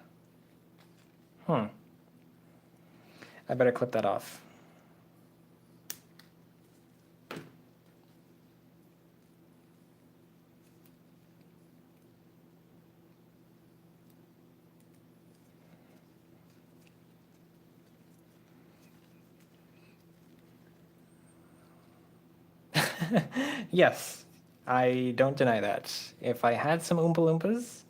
I better clip that off. Yes, I don't deny that. If I had some Oompa Loompas,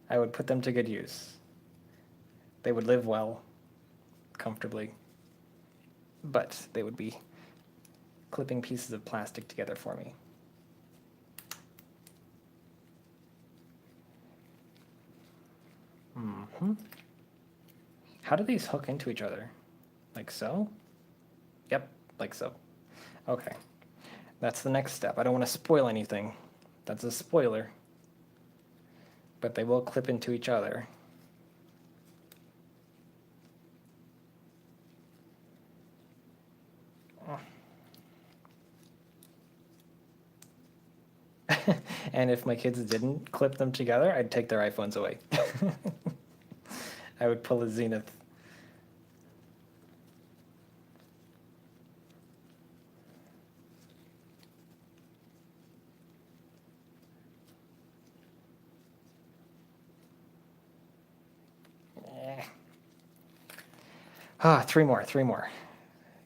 I would put them to good use. They would live well, comfortably, but they would be clipping pieces of plastic together for me. How do these hook into each other? Like so? Yep, like so. Okay. That's the next step. I don't want to spoil anything. That's a spoiler. But they will clip into each other. And if my kids didn't clip them together, I'd take their iPhones away. I would pull a Zenith. Ah, three more.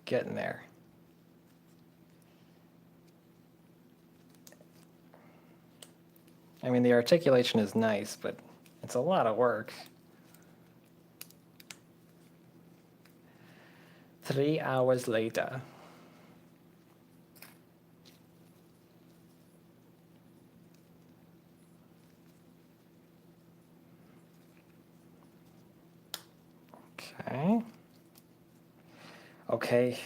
Getting there. I mean, the articulation is nice, but it's a lot of work. 3 hours later. Okay. Okay,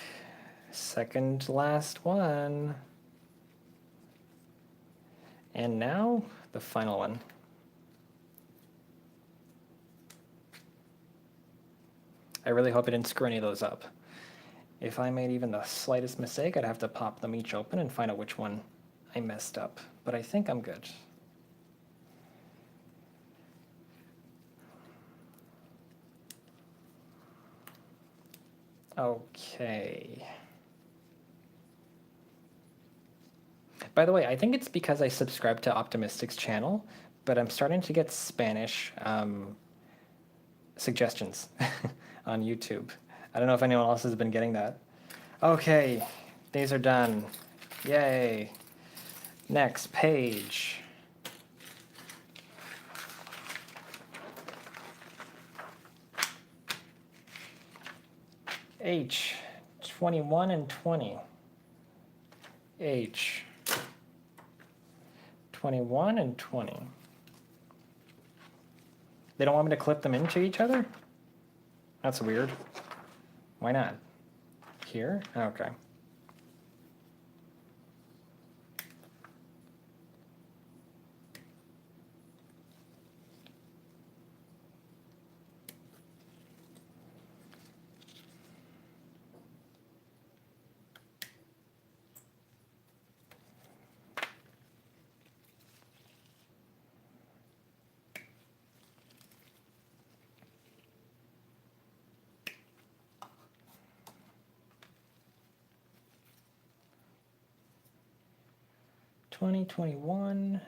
second last one. And now the final one. I really hope I didn't screw any of those up. If I made even the slightest mistake, I'd have to pop them each open and find out which one I messed up. But I think I'm good. Okay. By the way, I think it's because I subscribe to Optimistic's channel, but I'm starting to get Spanish suggestions on YouTube. I don't know if anyone else has been getting that. Okay, these are done. Yay. Next page. H, 21 and 20. H, 21 and 20. They don't want me to clip them into each other? That's weird. Why not? Here? Okay. 20, 21.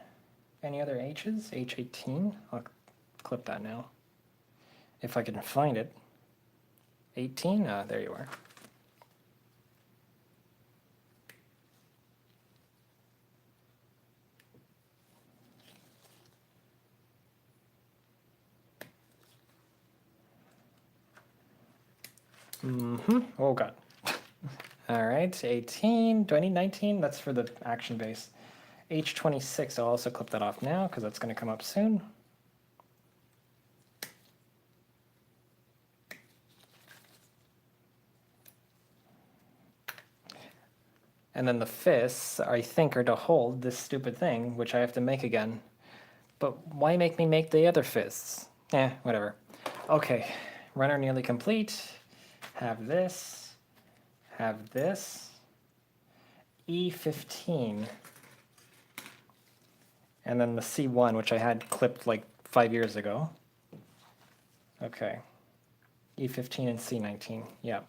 Any other H's? H18? I'll clip that now. If I can find it. 18? Ah, there you are. Oh god. All right, 18, 20, 19. That's for the action base. H26, I'll also clip that off now because that's going to come up soon. And then the fists, I think, are to hold this stupid thing, which I have to make again. But why make me make the other fists? Whatever. Okay, runner nearly complete. Have this. Have this. E15. And then the C1, which I had clipped like 5 years ago. Okay. E15 and C19, yeah.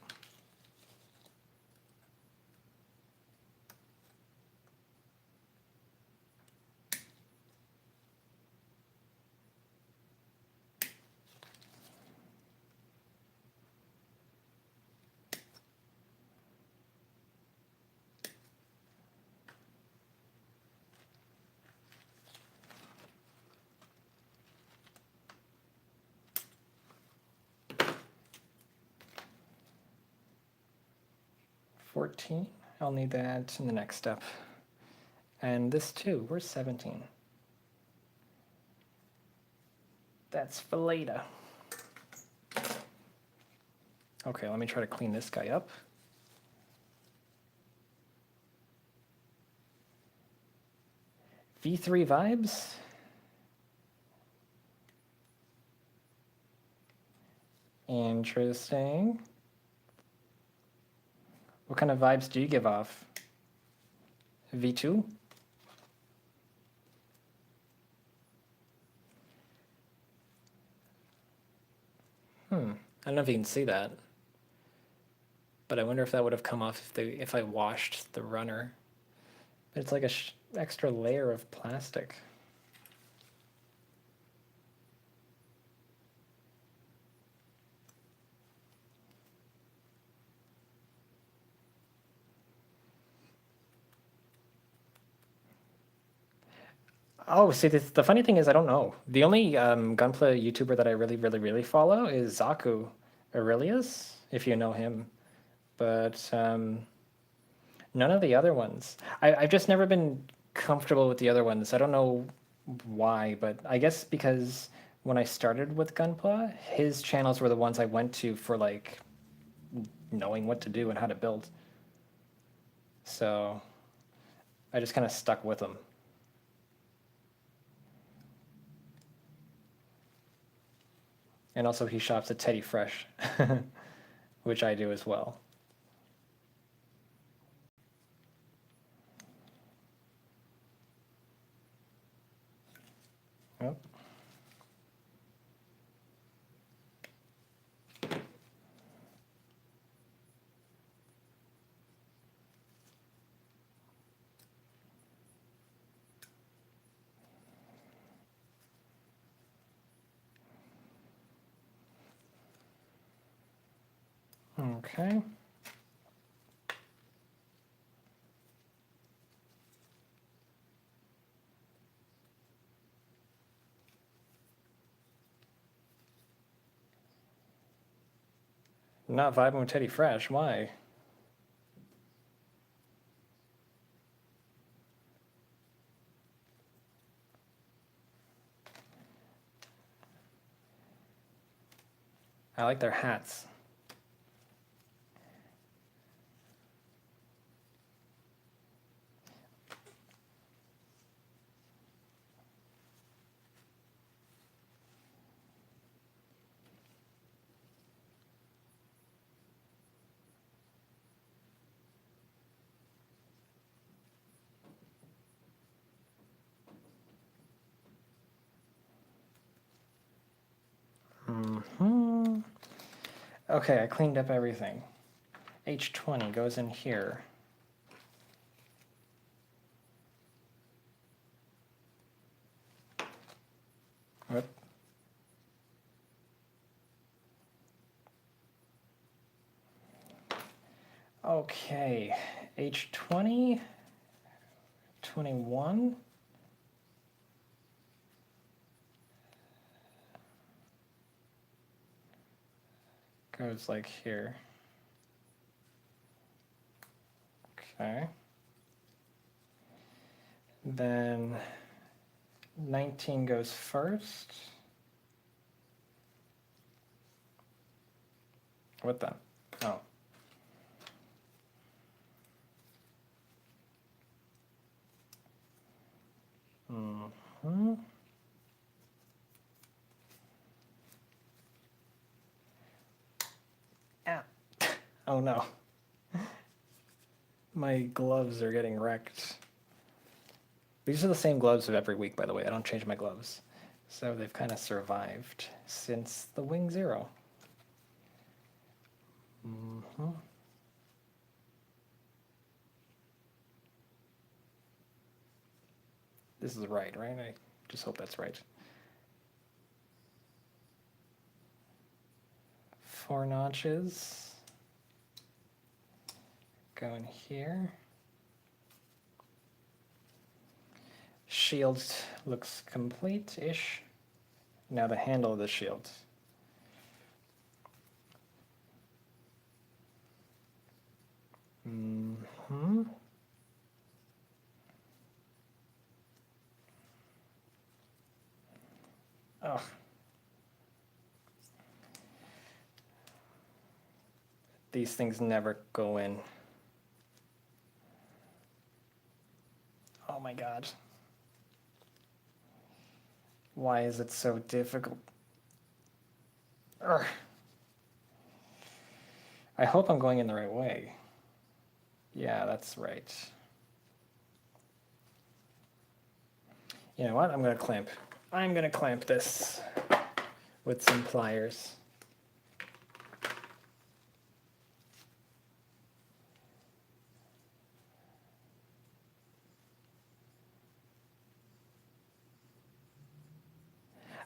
I'll need that in the next step. And this too, where's 17? That's for later. Okay, let me try to clean this guy up. V3 vibes? Interesting. What kind of vibes do you give off? V2? I don't know if you can see that. But I wonder if that would have come off if I washed the runner. But it's like a extra layer of plastic. Oh, see, the funny thing is I don't know. The only Gunpla YouTuber that I really follow is Zaku Aurelius, if you know him. But none of the other ones. I've just never been comfortable with the other ones. I don't know why, but I guess because when I started with Gunpla, his channels were the ones I went to for like knowing what to do and how to build. So I just kind of stuck with them. And also he shops at Teddy Fresh, which I do as well. Yep. Okay. Not vibing with Teddy Fresh. Why? I like their hats. Okay, I cleaned up everything. H20 goes in here. Whoop. Okay, H20, 21. Goes like here. Okay. Then 19 goes first. What the? Oh. Mm-hmm. Ah. Oh no. My gloves are getting wrecked. These are the same gloves of every week, by the way. I don't change my gloves. So they've kind of survived since the Wing Zero. Mm-hmm. This is right? I just hope that's right. 4 notches. Go in here. Shield looks complete-ish. Now the handle of the shield. Mm-hmm. Oh. These things never go in. Oh my god. Why is it so difficult? Urgh. I hope I'm going in the right way. Yeah, that's right. You know what? I'm going to clamp this with some pliers.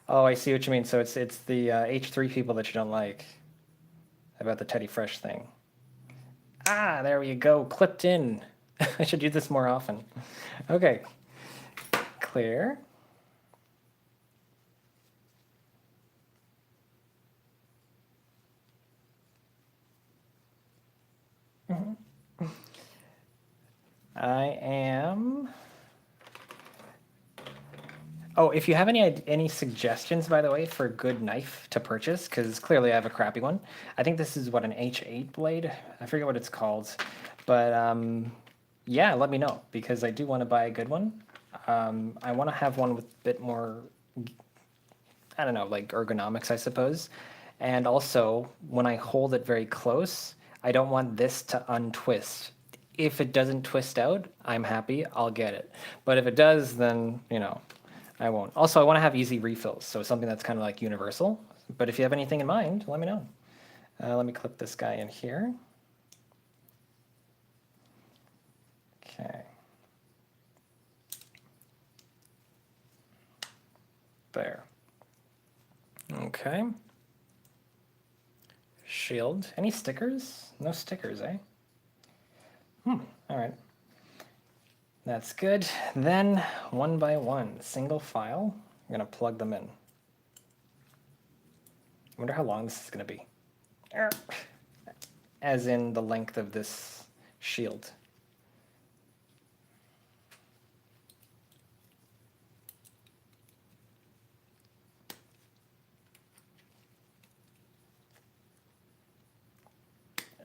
Oh, I see what you mean. So it's the H3 people that you don't like about the Teddy Fresh thing. Ah, there we go. Clipped in. I should use this more often. Okay. Clear. I am. Oh, if you have any suggestions, by the way, for a good knife to purchase, because clearly I have a crappy one. I think this is what, an H8 blade? I forget what it's called, but yeah, let me know, because I do want to buy a good one. I want to have one with a bit more, I don't know, like ergonomics, I suppose. And also, when I hold it very close, I don't want this to untwist. If it doesn't twist out, I'm happy, I'll get it. But if it does, then, you know, I won't. Also, I want to have easy refills, so something that's kind of like universal. But if you have anything in mind, let me know. Let me clip this guy in here. Okay. There. Okay. Shield. Any stickers? No stickers, eh? All right. That's good. Then, one by one, single file, I'm going to plug them in. I wonder how long this is going to be. As in the length of this shield.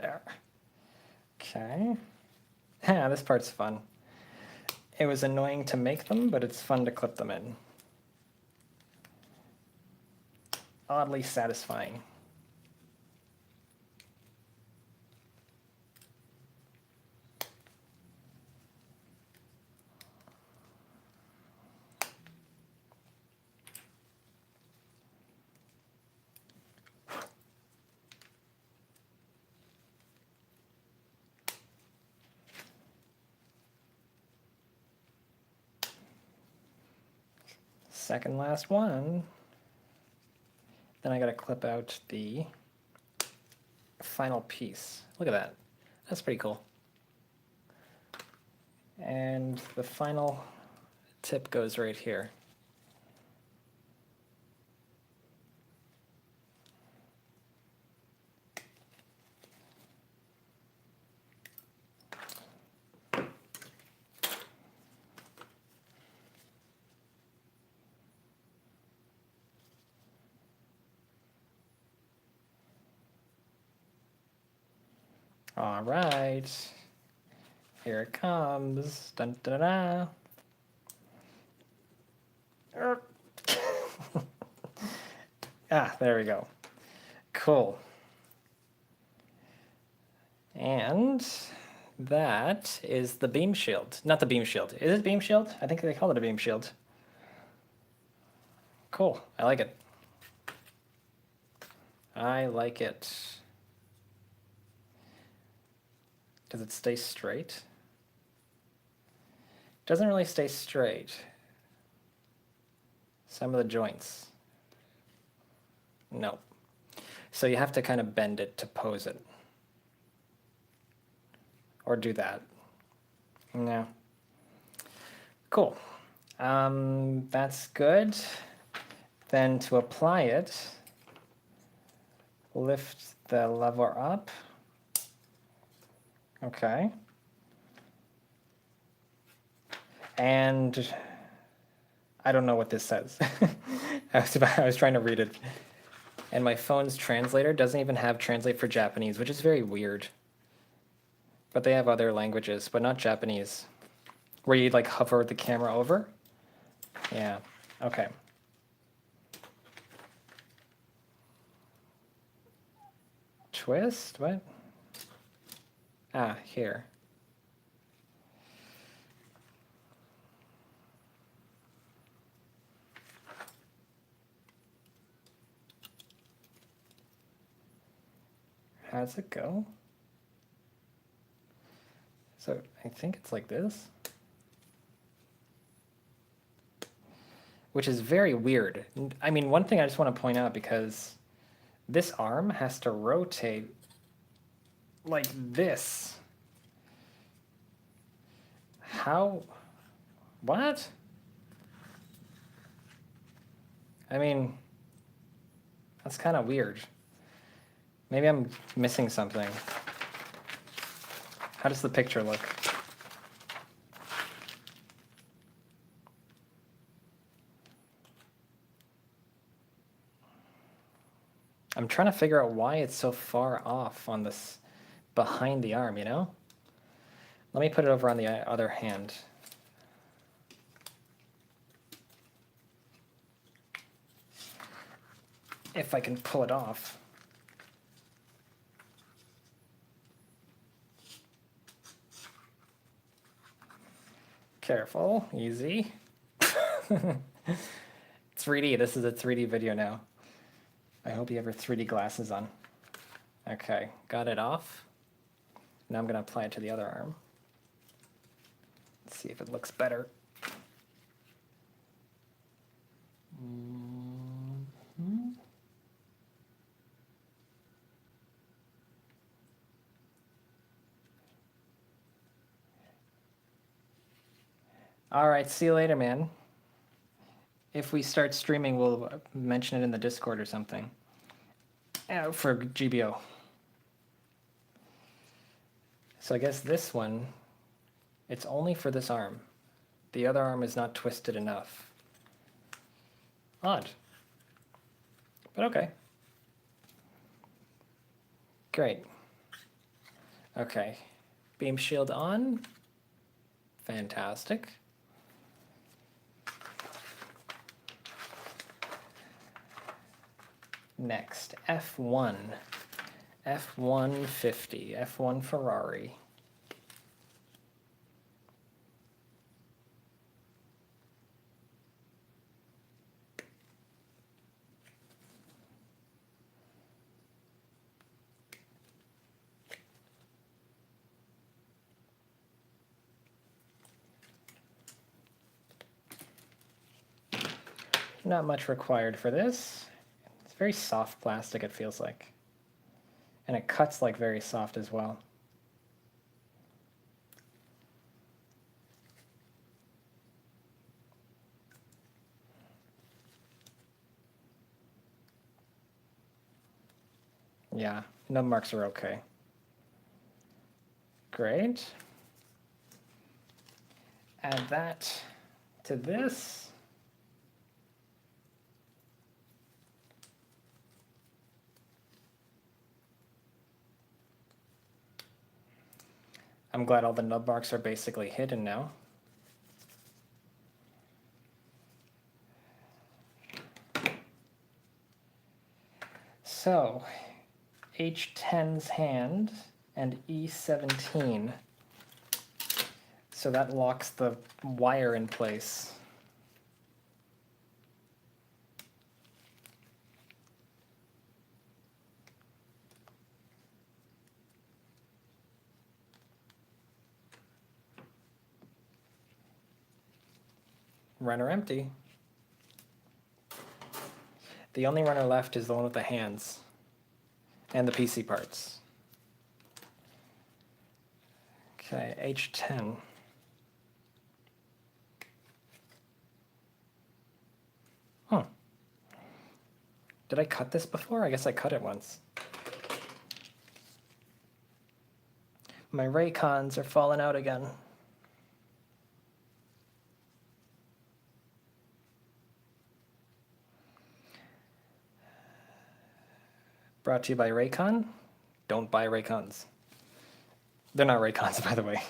There. Okay. Yeah, this part's fun. It was annoying to make them, but it's fun to clip them in. Oddly satisfying. Second last one. Then I gotta clip out the final piece. Look at that. That's pretty cool. And the final tip goes right here. All right, here it comes. Dun, dun, dun, dun. Ah, there we go. Cool. And that is the beam shield. Not the beam shield. Is it beam shield? I think they call it a beam shield. Cool. I like it. I like it. Does it stay straight? Doesn't really stay straight. Some of the joints. No. So you have to kind of bend it to pose it. Or do that. No. Cool. That's good. Then to apply it, lift the lever up. Okay. And I don't know what this says. I was trying to read it. And my phone's translator doesn't even have translate for Japanese, which is very weird. But they have other languages, but not Japanese. Where you like hover the camera over? Yeah, okay. Twist, what? Ah, here. How's it go? So I think it's like this. Which is very weird. I mean, one thing I just want to point out, because this arm has to rotate like this. How? What? I mean, that's kind of weird. Maybe I'm missing something. How does the picture look? I'm trying to figure out why it's so far off on this behind the arm, you know? Let me put it over on the other hand. If I can pull it off. Careful, easy. It's 3D, this is a 3D video now. I hope you have your 3D glasses on. Okay, got it off. Now I'm gonna apply it to the other arm. Let's see if it looks better. All right, see you later, man. If we start streaming, we'll mention it in the Discord or something. For GBO. So I guess this one, it's only for this arm. The other arm is not twisted enough. Odd. But okay. Great. Okay. Beam shield on. Fantastic. Next, F1. F-150, F1 Ferrari. Not much required for this. It's very soft plastic, it feels like. And it cuts like very soft as well. Yeah, nub marks are okay. Great. Add that to this. I'm glad all the nub marks are basically hidden now. So, H10's hand and E17. So that locks the wire in place. Runner empty. The only runner left is the one with the hands and the PC parts. Okay, H10. Did I cut this before? I guess I cut it once. My Raycons are falling out again. Brought to you by Raycon. Don't buy Raycons. They're not Raycons, by the way.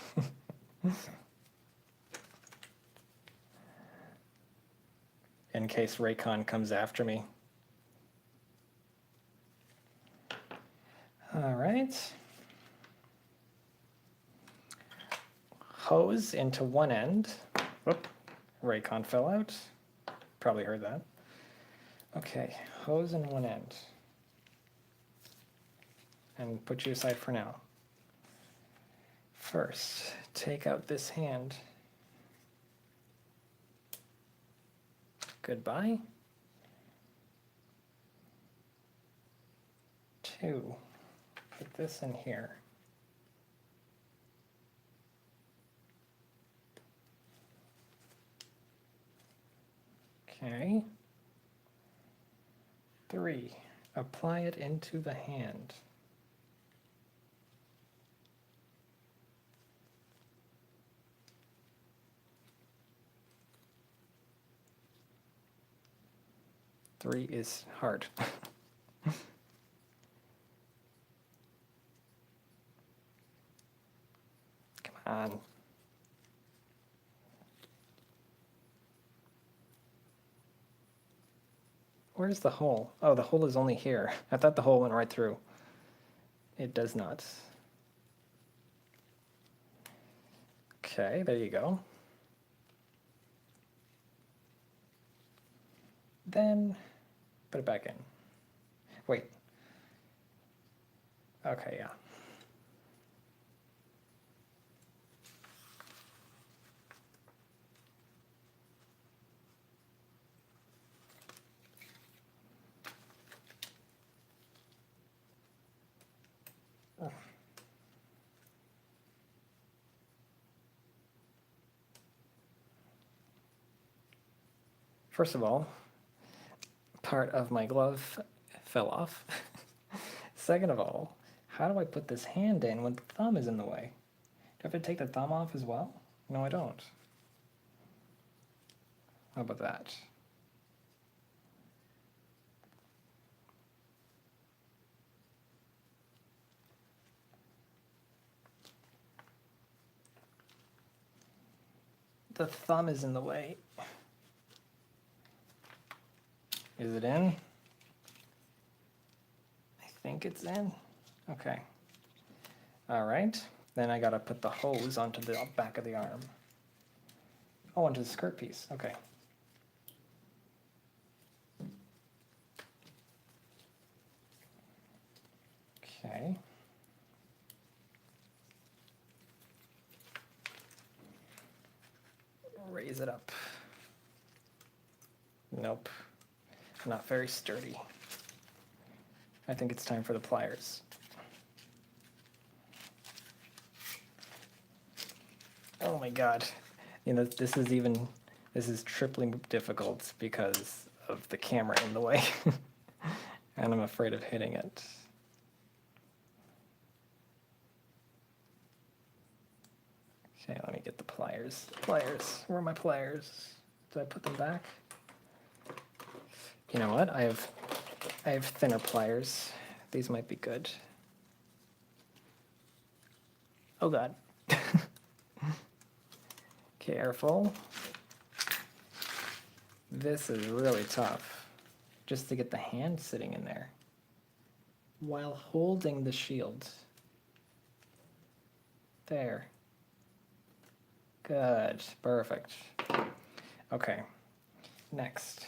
In case Raycon comes after me. All right. Hose into one end. Whoop, Raycon fell out. Probably heard that. Okay, hose in one end. And put you aside for now. First, take out this hand. Goodbye. 2, put this in here. Okay. 3, apply it into the hand. Three is hard. Come on. Where's the hole? Oh, the hole is only here. I thought the hole went right through. It does not. Okay, there you go. Then put it back in. Wait. Okay, yeah. First of all, part of my glove fell off. Second of all, how do I put this hand in when the thumb is in the way? Do I have to take the thumb off as well? No, I don't. How about that? The thumb is in the way. Is it in? I think it's in. Okay. All right. Then I gotta put the hose onto the back of the arm. Oh, onto the skirt piece. Okay. Okay. Raise it up. Nope. Not very sturdy. I think it's time for the pliers. Oh my god. You know, this is triply difficult because of the camera in the way. And I'm afraid of hitting it. Okay, let me get the pliers. Pliers. Where are my pliers? Did I put them back? You know what? I have thinner pliers. These might be good. Oh god. Careful. This is really tough. Just to get the hand sitting in there while holding the shield. There. Good. Perfect. Okay. Next.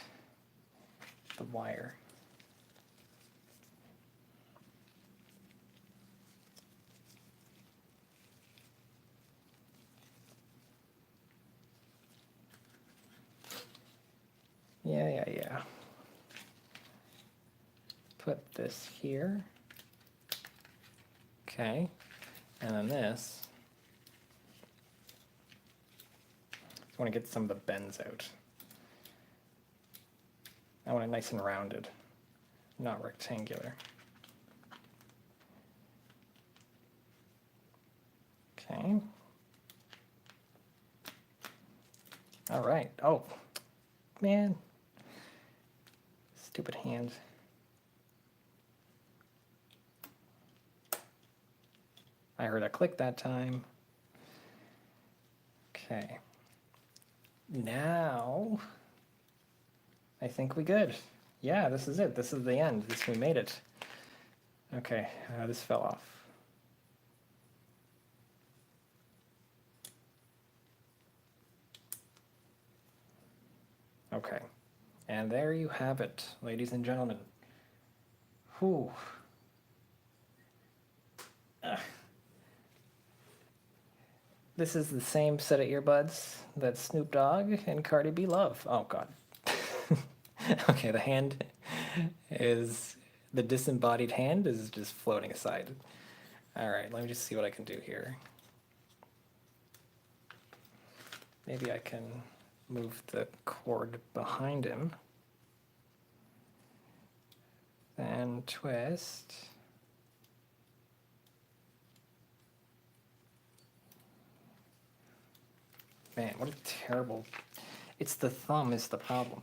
The wire. Yeah. Put this here. Okay. And then this. I want to get some of the bends out. I want it nice and rounded, not rectangular. Okay. All right. Oh, man. Stupid hand. I heard a click that time. Okay. Now, I think we good. Yeah, this is it. This is the end. We made it. Okay, this fell off. Okay, and there you have it, ladies and gentlemen. Whew. This is the same set of earbuds that Snoop Dogg and Cardi B love. Oh, God. Okay, the hand is, the disembodied hand is just floating aside. All right, let me just see what I can do here. Maybe I can move the cord behind him. And twist. Man, what a terrible... It's the thumb is the problem.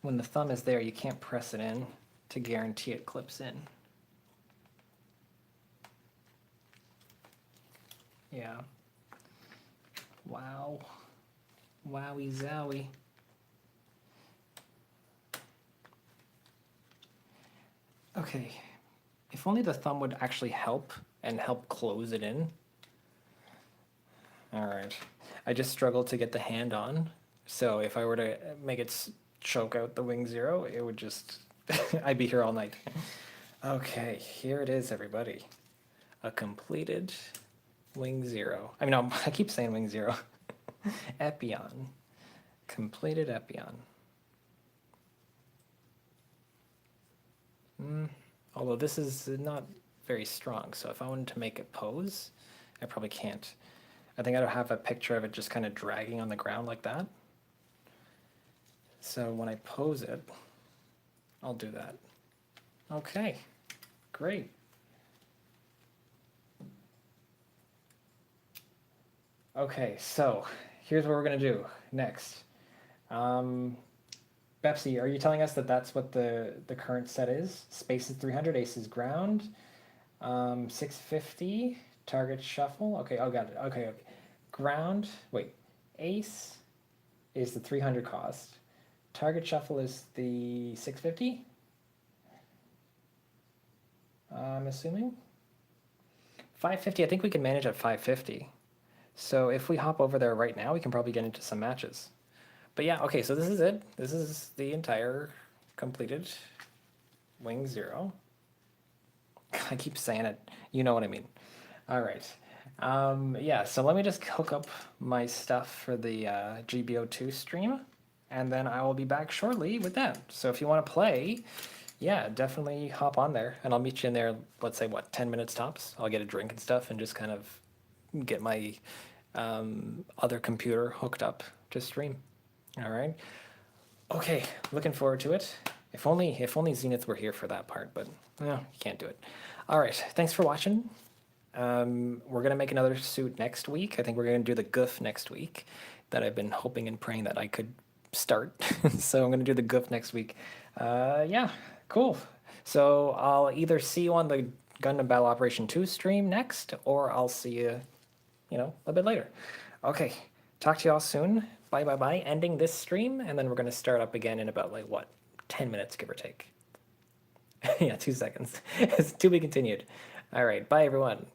When the thumb is there, you can't press it in to guarantee it clips in. Yeah. Wow. Wowie zowie. Okay. If only the thumb would actually help and help close it in. All right. I just struggled to get the hand on. So if I were to make it choke out the Wing Zero, it would just... I'd be here all night. Okay, here it is, everybody. A completed Wing Zero. I mean, no, I keep saying Wing Zero. Epyon. Completed Epyon. Although this is not very strong, so if I wanted to make it pose, I probably can't. I think I'd have a picture of it just kind of dragging on the ground like that. So when I pose it, I'll do that. Okay, great. Okay, so here's what we're gonna do next. Bepsi, are you telling us that that's what the current set is? Space is 300, ace is ground, 650, target shuffle. Okay, oh, got it. Okay. Ground, wait, ace is the 300 cost. Target shuffle is the 650? I'm assuming? 550, I think we can manage at 550. So if we hop over there right now, we can probably get into some matches. But yeah, okay, so this is it. This is the entire completed Wing Zero. I keep saying it. You know what I mean. All right. Yeah, so let me just hook up my stuff for the GBO2 stream. and then I will be back shortly with that. So if you want to play, yeah, definitely hop on there, and I'll meet you in there. Let's say what, 10 minutes tops. I'll get a drink and stuff, and just kind of get my other computer hooked up to stream. All right. Okay, looking forward to it. If only Zenith were here for that part, but no, you can't do it. All right, thanks for watching. We're gonna make another suit next week. I think we're gonna do the goof next week that I've been hoping and praying that I could start. So I'm gonna do the goof next week. Yeah, cool. So I'll either see you on the Gundam Battle Operation 2 stream next, or I'll see you, a bit later. Okay, talk to you all soon. Bye, bye, bye. Ending this stream, and then we're gonna start up again in about 10 minutes, give or take. Yeah, 2 seconds. It's to be continued. All right, bye everyone.